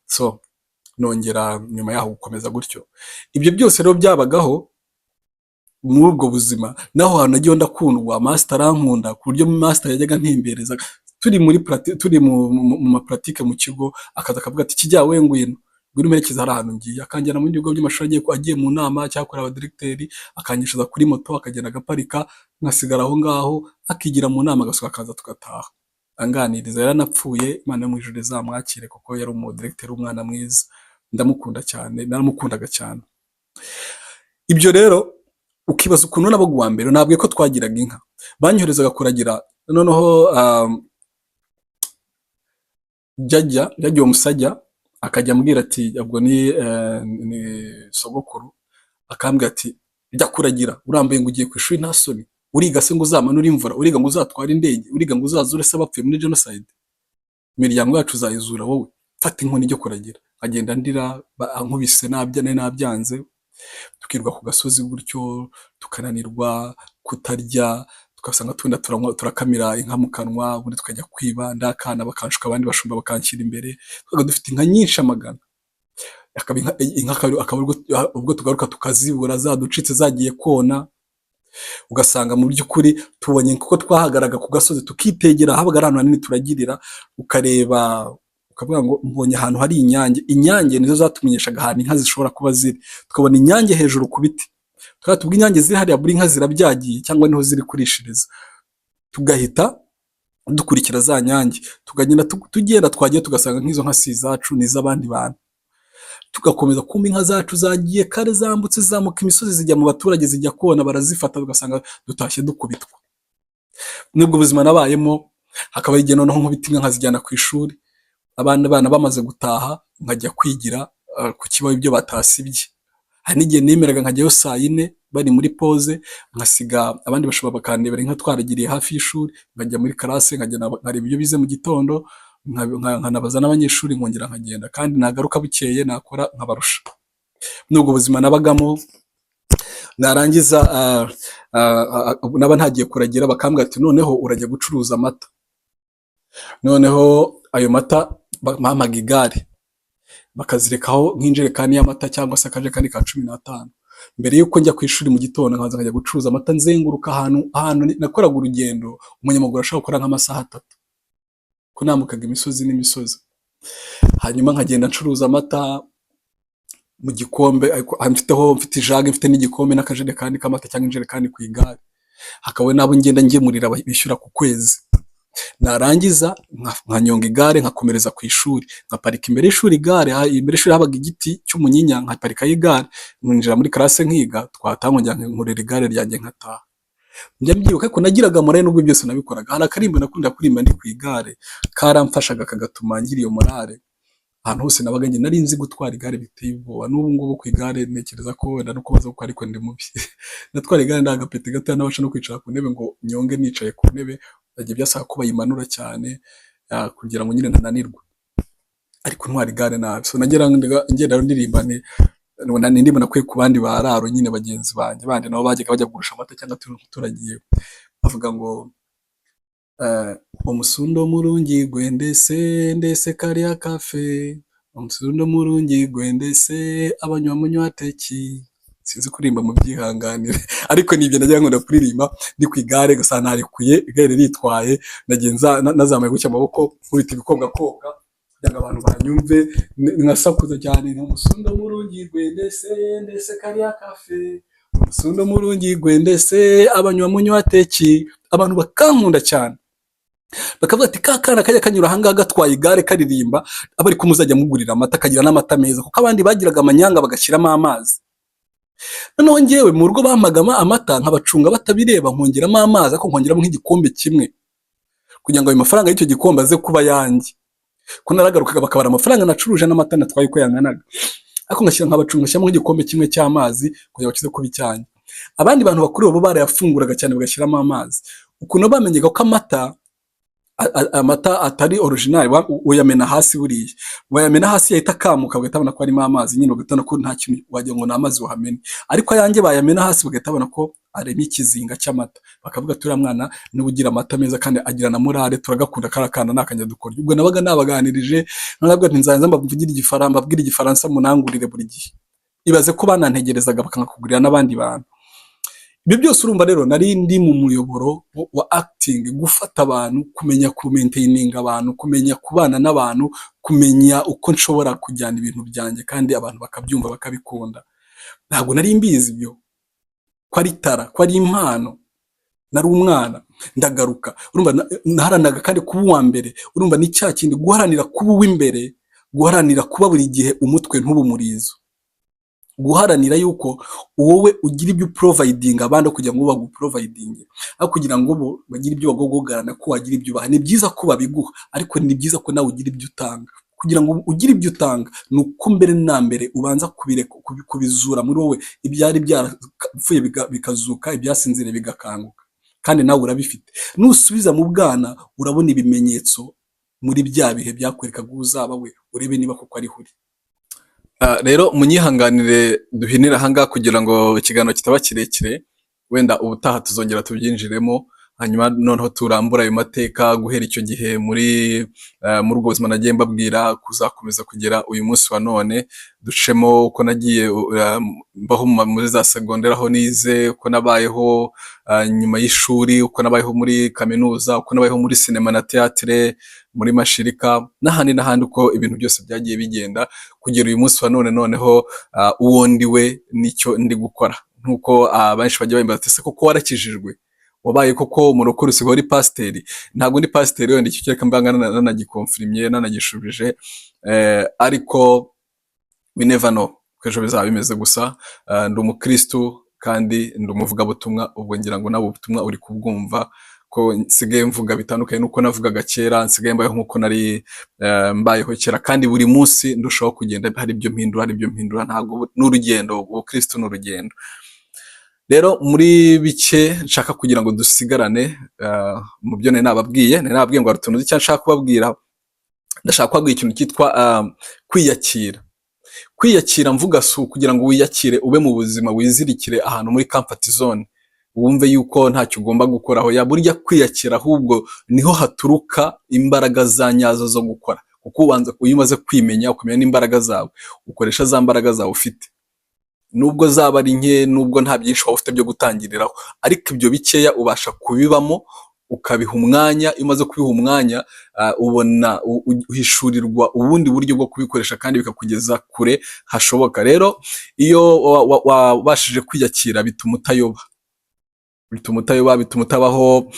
So nongera nyuma yaho gukomeza gutyo. Ibyo byose rero byabagaho muri ubwo buzima. Naho hantu nagiye ndakundwa, master arankunda, ku buryo master yajyaga ntimbereza, turi mu mapuratike mu kigo, akaza akavuga ati kijya we ngwino umerekeza hari ahantu ngiye, akanjyana mu bindi bigo by'amashuri agiye mu nama cyangwa kureba abadiregiteri, akanyishyuza kuri moto akagenda agaparika, ngasigara aho ngaho akigira mu nama agasohoka akaza tugataha anganiriza. Yaranapfuye, Imana yo mu ijuru izamwakire kuko yari umudiregiteri w'umwana mwiza, ndamukunda cyane, naramukundaga cyane. Ibyo rero ukibaza ukuntu nabaga uwa mbere. Nabwiye ko twagiraga inka, banyoherezaga kuragira, noneho jajya uwo musajya akajya ambwira ati ubwo ni sogokuru, akambwira ati jya kuragira urambaye ngo ugiye ku ishuri nta soni, uriga se ngo uzamanure imvura, uriga ngo uzatware indege, uriga ngo uzazure se abapfuye muri genocide, imiryango yacu uzayizura wowe, fata inkoni ijya kuragira. Agenda ndira ankubise nabyanze, tukirwa ku gasozi gutyo tukananirwa kutarya, tugasanga twenda turakamira inka mu kanwa, ubundi tukajya kwiba, ndakana bakanshuka, abandi bashumba bakanshyira imbere, twaga dufite inka nyinshi amagana. Akaba ubwo tugaruka tukazibura zaducitse zagiye kona, ugasanga mu by'ukuri tubonye kuko twahagaraga ku gasozi tukitegera, habaga ari ahantu hanini turagirira, ukareba ukavuga ngo mbonye ahantu hari inyange nizo zatumenyeshaga ahantu inka zishobora kuba ziri, tukabona inyange hejuru ku biti, tubwo inyange ziri hariya buri inka zirabyagiye cyangwa niho ziri kurishiriza, tugahita dukurikira za nyange, tugenda twagiye tugasanga nk'izo nka si izacu ni iz'abandi bantu, tugakomeza kumva inka zacu zagiye kare, zambutse zamuka imisozi zijya mu baturage, zijya kona, barazifata, tugasanga dutashye dukubitwa. Nubwo ubuzima nabayemo, hakaba igihe noneho nkubita inka nkazijyana ku ishuri, abana bamaze gutaha nkajya kwigira ku kibaho ibyo batasibye. Hari n'igihe nemeraga nkajyayo saa 4 bari muri pause, nkasiga abandi bashobora bakandebera inka twaragiriye hafi y'ishuri, nkajya muri classe nkareba ibyo bize mu gitondo, nkanabaza n'abanyeshuri, nkongera nkagenda, kandi nagaruka bukeye nakora nkabarusha. Nubwo ubuzima nabagamo, narangiza naba ntagiye kuragira, bakambwira ati noneho urajya gucuruza amata. Noneho ayo mata bampaga igare, bakazirekaho nk'injerekani y'amata cyangwa se akajerekani ka 15. Mbere yuko njya ku ishuri mu gitondo, nkaza nkajya gucuruza amata, nzenguruka ahantu nakoraga urugendo umunyamaguru ashaka gukora nk'amasaha 3, ko namukaga imisozi n'imisozi. Hanyuma nkagenda ncuruza amata mu gikombe, mfite ijage, mfite n'igikombe n'akajerekani k'amata cyangwa injerekani ku igare, hakaba nabo ngenda ngemurira bishyura ku kwezi. Narangiza nkanyonga igare nkakomereza ku ishuri, nkaparika imbere y'ishuri igare, imbere y'ishuri habaga igiti cy'umunyinya, nkaparika y'igare, nkinjira muri classe nkiga, twatangwa nkurera igare ryanjye nkataha. Njya mbyibuka ko nagiraga morale n'ubwo byose nabikoraga. Hari akarimbo nakunda kurimba ndi ku igare, karamfashaga kagatuma ngira iyo morale. Ahantu hose nabaga njye nari nzi gutwara igare biteye ubwoba. N'ubu ngubu ku igare ntekereza ko wenda no kubaza ko ariko ndi mubi. Natwara igare ndagapete gato, nabasha no kwicara ku ntebe ngo nyonge nicaye ku ntebe, bagiye byasaba ko bayimanura cyane kugira ngo nyine ntananirwe, ariko ntwara igare nabi. So ngenda ndirimba ndimo nakwiye ku bandi bararo nyine bagenzi banjye bandi nabo bajyaga bajya kugusha amata cyangwa turagiye, bavuga ngo omusundo murungi gwendese kariya kafe, omusundo murungi gwendese abanywa munywa teki. Sinzi kurimba mu byihanganire, ariko nibyo najya nkunda kuririmba ndi ku igare, gusa narikuye igare ritwaye, nagenza nazamuye gucya amaboko nkubita ibikonga koga kugira abantu banyumve, nkasakuza cyane, omusundo murungi gwendese kariya kafe, omusundo murungi gwendese abanywa munywa teki. Abantu bakankunda cyane, bakavuga ati kakana kajya kanyura ahangaha gatwaye igare karirimba, abari kumuzajya mugurira amata, kagira n'amata meza, kuko abandi bagiraga amanyanga bagashyiramo amazi. Noneho njyewe mu rugo bampagama amata nkabacunga batabireba, nkongeramo amazi, ariko nkongeramo nk'igikombe kimwe kugira ngo ayo mafaranga y'icyo gikombe aze kuba yanjye, ko naragarukaga bakabara amafaranga nacuruje n'amata natwaye uko yanganaga, ariko nkabacunga ngashyiramo nk'igikombe kimwe cy'amazi kugira ngo kize kuba icyanjye. Abandi bantu bakuru bo barayafunguraga cyane bagashyiramo amazi. Ukuntu bamenyega ko amata atari original, uyamena hasi, buriya bayamena hasi yahita akamuka, bagahita babona ko harimo amazi, nyine bagahita ko nta kintu wagira ngo ni amazi wahamena. Ariko ayanjye bayamena hasi bagahita babona ko arimo ikizinga cy'amata, bakavuga turiya mwana niwe ugira amata meza kandi agira na morale, turagakunda karakana n'akanyadukoryo. Ubwo nabaga nabaganirije, nababwira nti nzanza mbabwira igifaransa munangurire buri gihe. Ibaze ko banantegerezaga bakanakugurira n'abandi bantu. ibyo byose urumva rero nari ndi mu muyoboro wa acting, gufata abantu, kumenya ku maintaining abantu, kumenya kubana n'abantu, kumenya uko nshobora kujyana ibintu byanjye kandi abantu bakabyumva bakabikunda. Ntabwo nari mbizi ibyo ko ari tara, ko ari impano. Nari umwana ndagaruka, urumva naharanaga kandi kuba uwa mbere. Urumva ni cya kindi guharanira kuba uw'imbere, guharanira kuba buri gihe umutwe ntube umurizo, guharanira yuko wowe ugira ibyo providing abandi kugira ngo baguproviding, aho kugira ngo bo bagire ibyo bagogogana ko wagira ibyo baha. Ni byiza ko babiguha, ariko ni byiza ko nawe ugira ibyo utanga. Kugira ngo ugire ibyo utanga ni uko mbere na mbere ubanza kubizura muri wowe, ibyari byarapfuye bikazuka, ibyasinzire bigakanguka, kandi nawe urabifite. Nusubiza mu bwana urabona ibimenyetso muri bya bihe byakwerekaga uzaba we, urebe niba koko ari huri. Rero munyihanganire duhinira ahangaha kugira ngo ikiganiro kitaba kirekire, wenda ubutaha tuzongera tubyinjiremo, hanyuma noneho turambura ayo mateka guhera icyo gihe muri ubwo buzima nagiye mbabwira kuzakomeza kugera uyu munsi wa none. Ducemo uko nagiye mbaho muri za segonderi aho nize, uko nabayeho nyuma y'ishuri, uko nabayeho muri kaminuza, uko nabayeho muri sinema na teatire, muri mashirika n'ahandi, uko ibintu byose byagiye bigenda kugera uyu munsi wa none. Noneho uwo ndiwe nicyo ndi gukora, nkuko benshi bajya bambaza ati se koko warakijijwe, wabaye koko umurokore usigaye uri pasiteri? Ntabwo ndi pasiteri, wenda icyo cyereka mbanga nanagikonfirimye nanagishubije, ariko we never know ko ejo bizaba bimeze. Gusa ndi umukristu kandi ndi umuvugabutumwa. Ubwo ngira ngo nawe ubutumwa uri kubwumva ko nsigaye mvuga bitandukanye nuko navugaga kera, nsigaye mbayeho nkuko nari mbayeho kera, kandi buri munsi ndushaho kugenda hari ibyo mpindura. Ntabwo n'urugendo, ubukristu n'urugendo. Rero muri bike nshaka kugira ngo dusigarane mu byo nababwiye ngo hari utuntu duke nshaka kubabwira. Ndashaka kubabwira ikintu cyitwa kwiyakira. Kwiyakira mvuga si kugira ngo wiyakire ube mu buzima wizirikire ahantu muri comfort zone, wumve yuko ntacyo ugomba gukoraho. Ya burya kwiyakira ahubwo niho haturuka imbaraga za nyazo zo gukora, kuko ubanza iyo umaze kwimenya ukamenya n'imbaraga zawe, ukoresha za mbaraga zawe ufite, nubwo zaba ari nke, nubwo nta byinshi waba ufite byo gutangiriraho, ariko ibyo bikeya ubasha kubibamo ukabiha umwanya. Iyo umaze kubiha umwanya ubona uhishurirwa ubundi buryo bwo kubikoresha kandi bikakugeza kure hashoboka. Rero iyo wabashije kwiyakira bituma utayoba, bituma utabaho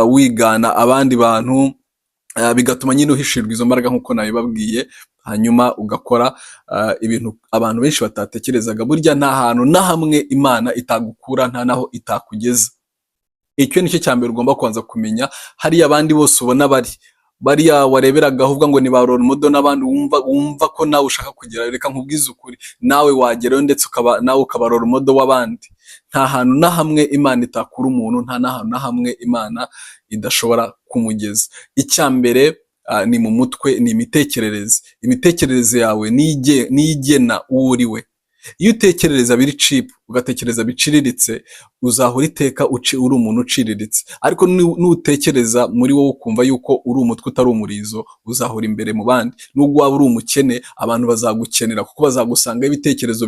wigana abandi bantu, bigatuma nyine uhishirirwa izo mbaraga nkuko nabibabwiye, hanyuma ugakora ibintu abantu benshi batatekerezaga. Burya nta hantu na hamwe Imana itagukura, nta naho itakugeza. Icyo nicyo cya mbere ugomba kubanza kumenya. Hariya abandi bose ubona bariya wareberaga ahubwo ngo ni ba role model n'abandi wumva ko nawe ushaka kugera, reka nkubwize ukuri, nawe wagerayo ndetse nawe ukaba role model w'abandi. Nta hantu na hamwe Imana itakura umuntu, nta hantu na hamwe Imana idashobora kumugeza. Icya mbere ni mu mutwe, ni imitekerereze. Imitekerereze yawe niyigena uwo uri we. Iyo utekerereza biri cheap, ugatekereza biciriritse, uzahora iteka uri umuntu uciriritse. Ariko nutekereza muri wowe ukumva yuko uri umutwe utari umurizo, uzahora imbere mu bandi. Nubwo waba uri umukene, abantu bazagukenera kuko bazagusanga ibitekerezo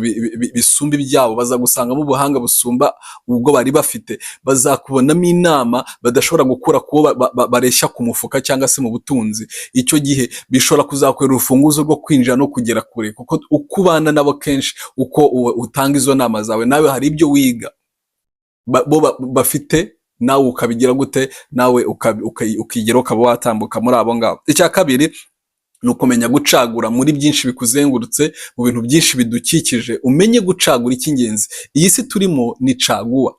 bisumba ibyabo, bazagusangamo ubuhanga busumba ubwo bari bafite, bazakubonamo inama badashobora gukura kubo bareshya ku mufuka cyangwa se mu butunzi. Icyo gihe bishobora kuzakorera urufunguzo rwo kwinjira no kugera kure, kuko uko ubana nabo kenshi, uko utanga izo nama zawe, nawe hari ibyo wiga bo bafite, nawe ukabigira gute, nawe ukigera ukaba watambuka muri abo ngabo. Icya kabiri ni ukumenya gucagura muri byinshi bikuzengurutse, mu bintu byinshi bidukikije, umenye gucagura icy'ingenzi. Iyi si turimo ni caguwa,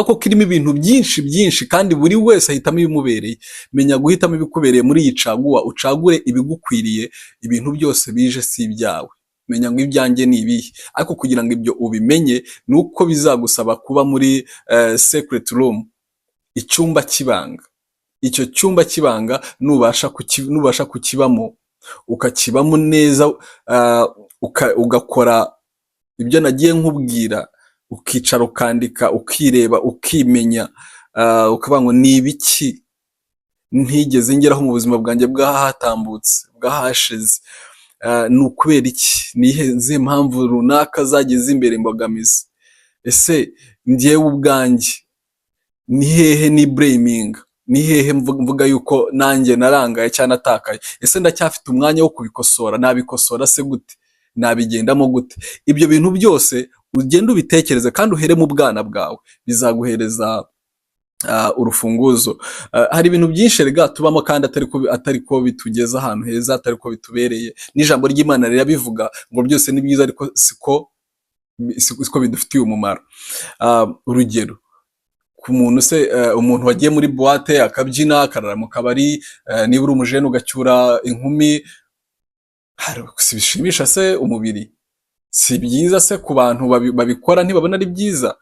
ko kirimo ibintu byinshi kandi buri wese ahitamo ibimubereye. Menya guhitamo ibikubereye muri iyi caguwa, ucagure ibigukwiriye. Ibintu byose bije si ibyawe, menya ngo ibyanjye ni ibihe. Ariko kugira ngo ibyo ubimenye, nuko bizagusaba kuba muri secret room, icyumba cy'ibanga. Icyo cyumba cy'ibanga nubasha kukibamo, ukakibamo neza, ugakora ibyo nagiye nkubwira, ukicara ukandika, ukireba, ukimenya, ukavuga ngo ni ibiki ntigeze ngeraho mu buzima bwanjye bw'ahatambutse, bw'ahashize. Ni ukubera iki? Ni izihe mpamvu runaka zagize imbere imbogamizi? Ese njyewe ubwanjye ni hehe ni blaming, ni hehe mvuga yuko nanjye narangaye cyangwa natakaye, ese ndacyafite umwanya wo kubikosora, nabikosora se gute, nabigendamo gute? Ibyo bintu byose ugenda ubitekereze kandi uhere mu bwana bwawe, bizaguhereza urufunguzo. Hari ibintu byinshi rega tubamo kandi atari ko bitugeza ahantu heza, atari ko bitubereye. N'ijambo ry'Imana rirabivuga ngo byose ni byiza ariko siko bidufitiye umumaro. Urugero ku muntu se, umuntu wagiye muri boîte akabyina akarara mu kabari, niba uri umujene ugacyura inkumi, si bishimisha se umubiri? Si byiza se ku bantu babikora ntibabona ari byiza?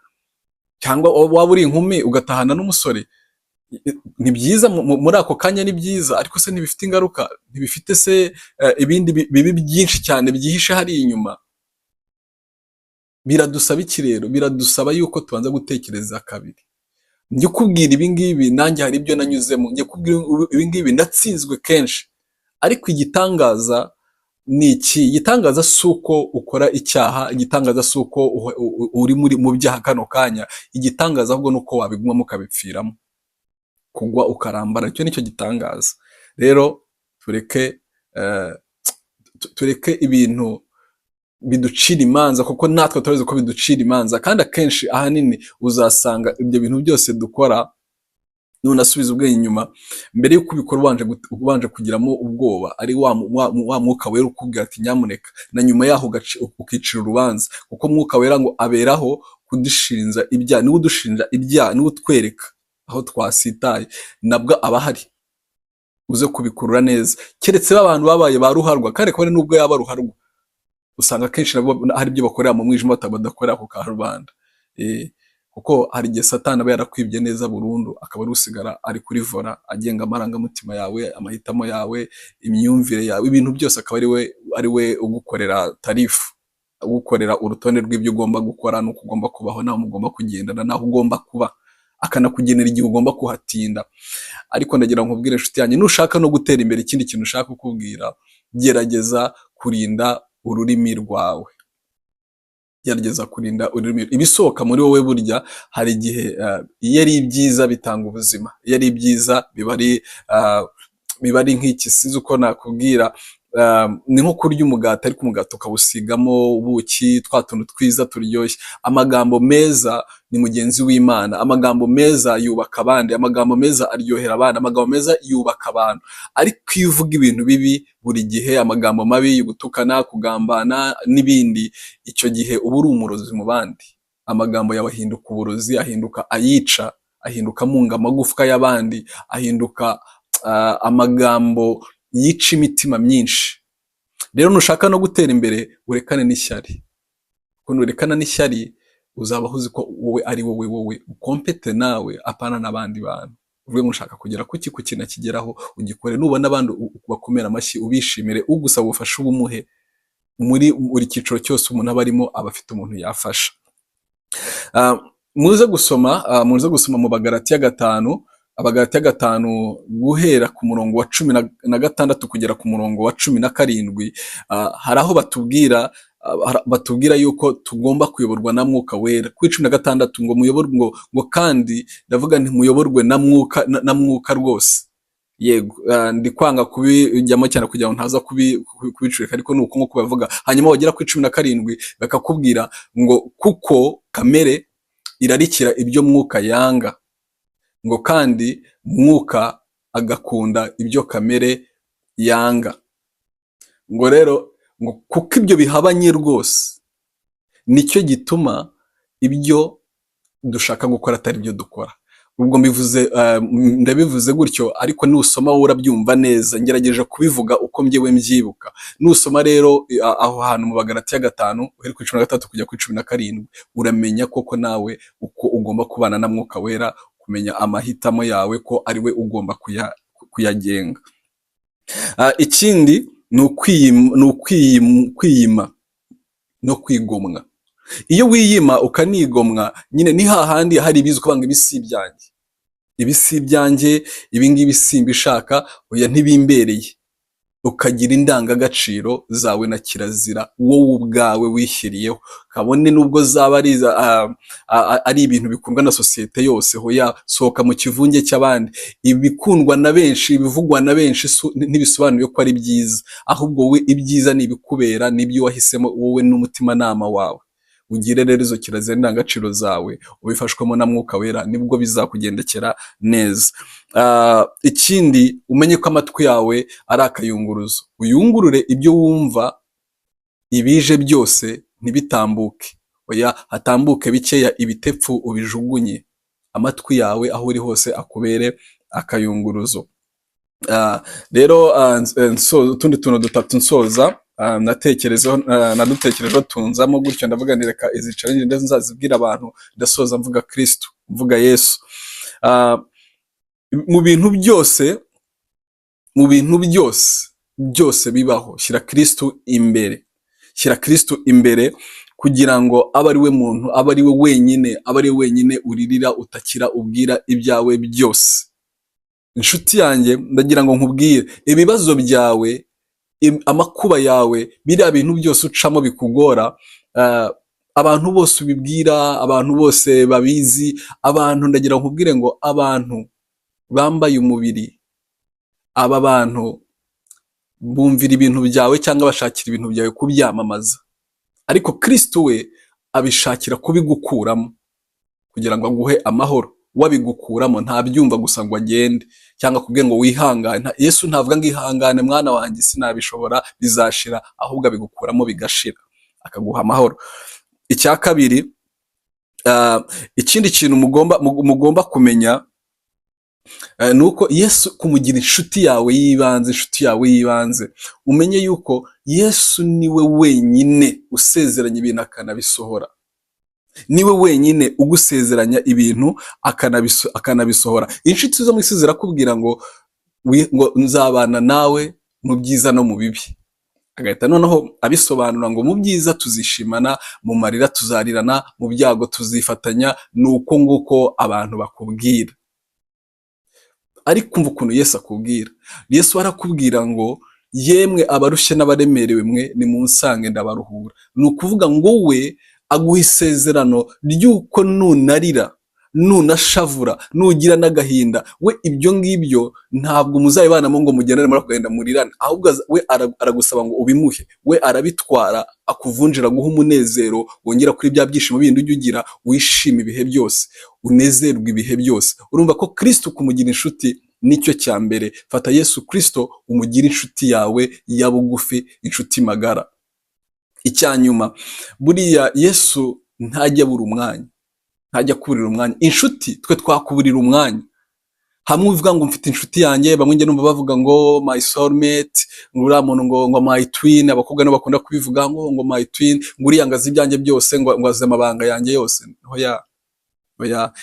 Cyangwa waba uri inkumi ugatahana n'umusore, ni byiza muri ako kanya, ni byiza, ariko se ntibifite ingaruka? Ntibifite se ibindi bibi byinshi cyane byihishe hariya inyuma? Biradusaba iki rero? Biradusaba yuko tubanza gutekereza kabiri. Njye kubwira ibingibi nanjye hari ibyo nanyuzemo, njye kubwira ibingibi ndatsinzwe kenshi, ariko igitangaza ni iki? Igitangaza si uko ukora icyaha, igitangaza si uko uri mu byaha kano kanya, igitangaza ahubwo ni uko wabigumamo ukabipfiramo, kugwa ukarambara, icyo nicyo gitangaza. Rero tureke ibintu biducira imanza, kuko natwe turazi ko biducira imanza, kandi akenshi ahanini uzasanga ibyo bintu byose dukora, nunasubiza ubwenge inyuma, mbere y'uko ubikora ubanje kugiramo ubwoba, ari wa mwuka wera ukubwira ati nyamuneka, na nyuma yaho ukicira urubanza, kuko mwuka wera ngo aberaho kudushinja ibyaha, niwe udushinja ibyaha, niwe utwereka aho twasitaye, nabwo aba ahari uze kubikurura neza. Keretse abantu babaye ba ruharwa, kandi kabone nubwo yaba ruharwa, usanga akenshi nabo hari ibyo bakorera mu mwijima badakorera ku karubanda. Kuko hari igihe Satani aba yarakwibye neza burundu, akaba ari usigara ari kuri vora agenga amarangamutima yawe, amahitamo yawe, imyumvire yawe, ibintu byose akaba ari we ugukorera tarifu, ugukorera urutonde rw'ibyo ugomba gukora, n'uko ugomba kubaho, naho ugomba kugendana, naho ugomba kuba, akanakugenera igihe ugomba kuhatinda. Ariko ndagira ngo nkubwire inshuti yanjye, nushaka no gutera imbere, ikindi kintu ushaka kukubwira, gerageza kurinda ururimi rwawe. Gerageza kurinda ururimi. Ibisohoka muri wowe burya hari igihe iyo ari ibyiza bitanga ubuzima, iyo ari ibyiza biba ari nk'iki, sinzi uko nakubwira, ni nko kurya umugati, ariko umugati ukawusigamo ubuki, twa tuntu twiza turyoshye. Amagambo meza ni mugenzi w'Imana, amagambo meza yubaka abandi, amagambo meza aryohera abana, amagambo meza yubaka abantu. Ariko iyo uvuga ibintu bibi buri gihe, amagambo mabi, gutukana, kugambana n'ibindi, icyo gihe uba uri umurozi mu bandi. Amagambo yawe ahinduka uburozi, ahinduka ayica, ahinduka amunga amagufwa y'abandi, ahinduka amagambo yica imitima myinshi. Rero nushaka no gutera imbere, urekane n'ishyari. Kuko nurekana n'ishyari, uzaba uzi ko wowe ari wowe ukompete nawe, apana n'abandi bantu. Uvuge ngo ushaka kugera kuki nakigeraho, ugikore. Nubona abandi bakomera amashyi, ubishimire, ugusaba ubufasha ubumuhe. Muri buri cyiciro cyose umuntu aba arimo, aba afite umuntu yafasha. Muze gusoma mu Bagalatiya 5, Abagalatiya 5 guhera ku murongo wa 16 kugera ku murongo wa 17. Hari aho batubwira yuko tugomba kuyoborwa na mwuka wera. Ku 16 ngo muyoborwe, ngo kandi ndavuga nti muyoborwe na mwuka rwose. Yego, ndi kwanga kubijyamo cyane kugira ngo ntaza kubicureka, ariko nuko nko kubavuga. Hanyuma wagera ku 17 bakakubwira ngo kuko kamere irarikira ibyo mwuka yanga, ngo kandi mwuka agakunda ibyo kamere yanga. Ngo rero ngo kuko ibyo bihabanye rwose, nicyo gituma ibyo dushaka gukora atari byo dukora. Ubwo ndabivuze gutyo, ariko nusoma wowe urabyumva neza. Ngerageje kubivuga uko mbyewe mbyibuka. Nusoma rero aho hantu mu Bagalatiya 5 uhere ku 13 kujya ku 17, uramenya koko nawe uko ugomba kubana na mwuka wera, kumenya amahitamo yawe ko ari we ugomba kuyagenga. Ikindi ni ukwiyima no kwigomwa. Iyo wiyima ukanigomwa, nyine ni hahandi hari ibizi ukabanga ibi si ibyanjye, ibi ngibi simbishaka, oya ntibimbereye. ukagira indangagaciro zawe na kirazira wowe ubwawe wishyiriyeho, kabone nubwo zaba ari ibintu bikundwa na sosiyete yose, hoya sohoka mu kivunge cy'abandi. Ibikundwa na benshi, ibivugwa na benshi ntibisobanuye ko ari byiza, ahubwo wowe ibyiza ni ibikubera, n'ibyo wahisemo wowe n'umutimanama wawe. Ugire rero izo kirazira n'indangagaciro zawe, ubifashwemo na Mwuka Wera, nibwo bizakugendekera neza. Ikindi, umenye ko amatwi yawe ari akayunguruzo, uyungurure ibyo wumva, ibije byose ntibitambuke, oya hatambuke bikeya, ibitepfu ubijugunye. Amatwi yawe aho uri hose akubere akayunguruzo. Rero utundi tuntu dutatu nsoza, nadutekerejeho tunzamo gutyo, ndavuga ni reka izi challenge ndetse nzazibwira abantu, ndasoza mvuga Kristo, mvuga Yesu. Mu bintu byose bibaho, shyira Kristo imbere, shyira Kristo imbere, kugira ngo abe ari we muntu, abe ari we wenyine uririra, utakira, ubwira ibyawe byose. Inshuti yanjye, ndagira ngo nkubwire, ibibazo byawe, amakuba yawe, biriya bintu byose ucamo bikugora, abantu bose ubibwira, abantu bose babizi, ndagira ngo nkubwire ngo abantu bambaye umubiri, aba bantu bumvira ibintu byawe cyangwa bashakira ibintu byawe kubyamamaza, ariko Kristo we abishakira kubigukuramo kugira ngo aguhe amahoro. Wabigukuramo ntabyumva gusa ngo agende cyangwa kubwira ngo wihangane. Yesu ntavuga ngo ihangane mwana wanjye sinabishobora bizashira, ahubwo abigukuramo bigashira, akaguha amahoro. Icya kabiri, ikindi kintu mugomba kumenya, nuko Yesu kumugira inshuti yawe y'ibanze, umenye yuko Yesu niwe wenyine usezeranya ibintu akanabisohora, niwe wenyine ugusezeranya ibintu akanabisohora. Inshuti zo mu isi zirakubwira ngo nzabana nawe mu byiza no mu bibi, agahita noneho abisobanura ngo mu byiza tuzishimana, mu marira tuzarirana, mu byago tuzifatanya. Nuko nguko abantu bakubwira, ariko umva ukuntu Yesu akubwira. Yesu arakubwira ngo yemwe abarushye n'abaremerewe mwe nimunsange ndabaruhura. Ni ukuvuga ngo we aguha isezerano ry'uko nunarira, nunashavura, nugira n'agahinda, we ibyo ngibyo ntabwo muzabibanamo ngo mugendane muri kugenda murirane, ahubwo we aragusaba ngo ubimuhe. We arabitwara, akuvunjira, guha umunezero, wongera kuri bya byishimo bindi ujya ugira, wishima ibihe byose, unezerwa ibihe byose. Urumva ko Kristo kumugira inshuti nicyo cya mbere. Fata Yesu Kristo umugire inshuti yawe ya bugufi, inshuti magara. Icyanyuma, buriya Yesu ntajya abura umwanya, ntajya kuburira umwanya. Inshuti twe twakuburira umwanya. Hamwe uvuga ngo mfite inshuti yanjye, bamwe njye numva bavuga ngo my soulmate, nguriya muntu ngo my twin, abakobwa nibo bakunda kubivuga ngo my twin, nguriya ngazi ibyanjye byose, ngo azi amabanga yanjye yose. Hoya,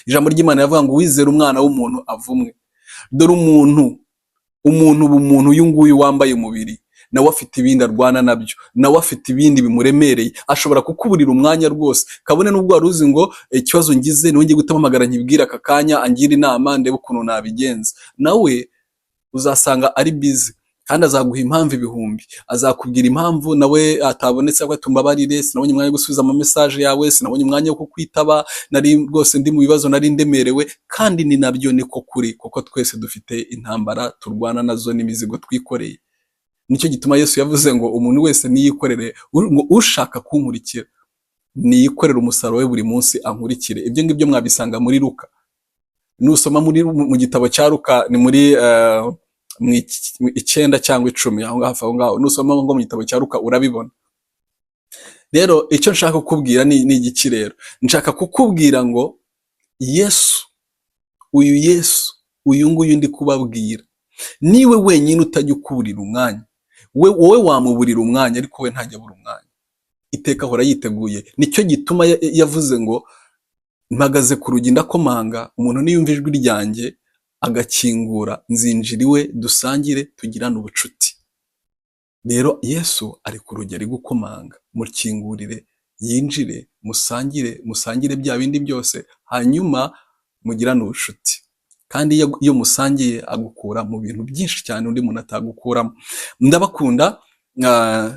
ijambo ry'Imana yavuga ngo wizera umwana w'umuntu avumwe. Dore umuntu uyu nguyu wambaye umubiri, nawe afite ibindi arwana nabyo, nawe afite ibindi bimuremereye, ashobora kukuburira umwanya rwose. Kabone n'ubwo wari uzi ngo ikibazo ngize niwe ngiye gutamamagara nkibwira aka kanya, angira inama ndebe ukuntu nabigenza, nawe uzasanga ari busy kandi azaguha impamvu ibihumbi. Azakubwira impamvu nawe atabonetse, ko tumbabarire, sinabonye umwanya wo gusubiza ama message yawe, sinabonye umwanya wo kukwitaba, nari rwose ndi mu bibazo, nari ndemerewe. Kandi ni nabyo niko kuri, kuko twese dufite intambara turwana nazo n'imizigo twikoreye. Nicyo gituma Yesu yavuze ngo umuntu wese niyikorere, ngo ushaka kunkurikira niyikorere umusaruro we buri munsi ankurikire. Ibyo ngibyo mwabisanga muri Luka. Nusoma mu gitabo cya Luka, ni muri 9 cyangwa 10, aho ngaho nusoma ngo mu gitabo cya Luka urabibona. Rero icyo nshaka kukubwira ni igiki rero? Nshaka kukubwira ngo Yesu, uyu nguyu ndi kubabwira, niwe wenyine utajya ukuburira umwanya. Wowe wamuburira umwanya, ariko we ntajya abura umwanya. Iteka ahora yiteguye. Nicyo gituma yavuze ngo mpagaze ku rugi ndakomanga, umuntu niyumva ijwi ryanjye agakingura, nzinjira iwe dusangire, tugirane ubucuti. Rero Yesu ari ku rugi ari gukomanga, mukingurire yinjire, musangire bya bindi byose, hanyuma mugirane ubucuti. kandi iyo musangiye agukura mu bintu byinshi cyane undi muntu atagukuramo. Ndabakunda.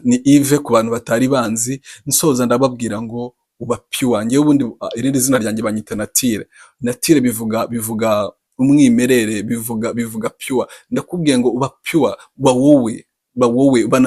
Ni Yves ku bantu batari banzi, nsoza ndababwira ngo uba pure. Ngewe ubundi irindi zina ryanjye banyita Natire. Natire bivuga umwimerere, bivuga pure. Ndakubwiye ngo uba pure, uba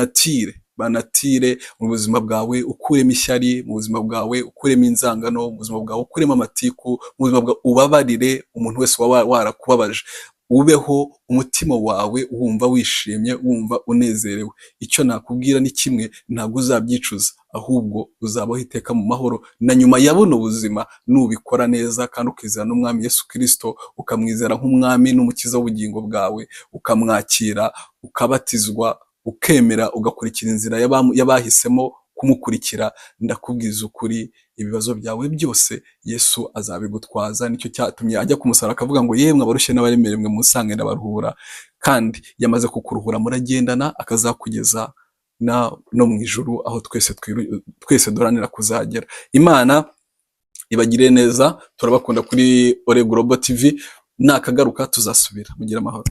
natire mu buzima bwawe, ukuremo ishyari mu buzima bwawe, ukuremo inzangano mu buzima bwawe, ukuremo amatiku mu buzima bwawe, ubabarire umuntu wese waba warakubabaje, ubeho umutima wawe wumva wishimye, wumva unezerewe. Icyo nakubwira ni kimwe, ntabwo uzabyicuza, ahubwo uzabaho iteka mu mahoro. Na nyuma ya buno buzima nubikora neza kandi ukizera n'umwami Yesu Kristo, ukamwizera nk'umwami n'umukiza w'ubugingo bwawe, ukamwakira, ukabatizwa, ukemera, ugakurikira inzira y'abahisemo kumukurikira, ndakubwiza ukuri, ibibazo byawe byose Yesu azabigutwaza. Nicyo cyatumye ajya ku musaraba akavuga ngo yemwe abarushye n'abaremerewe mwe musange ndabaruhura. Kandi yamaze kukuruhura, muragendana, akazakugeza no mu ijuru, aho twese duharanira kuzagera. Imana ibagire neza, turabakunda kuri Ore Global TV. Nakagaruka tuzasubira. Mugire amahoro.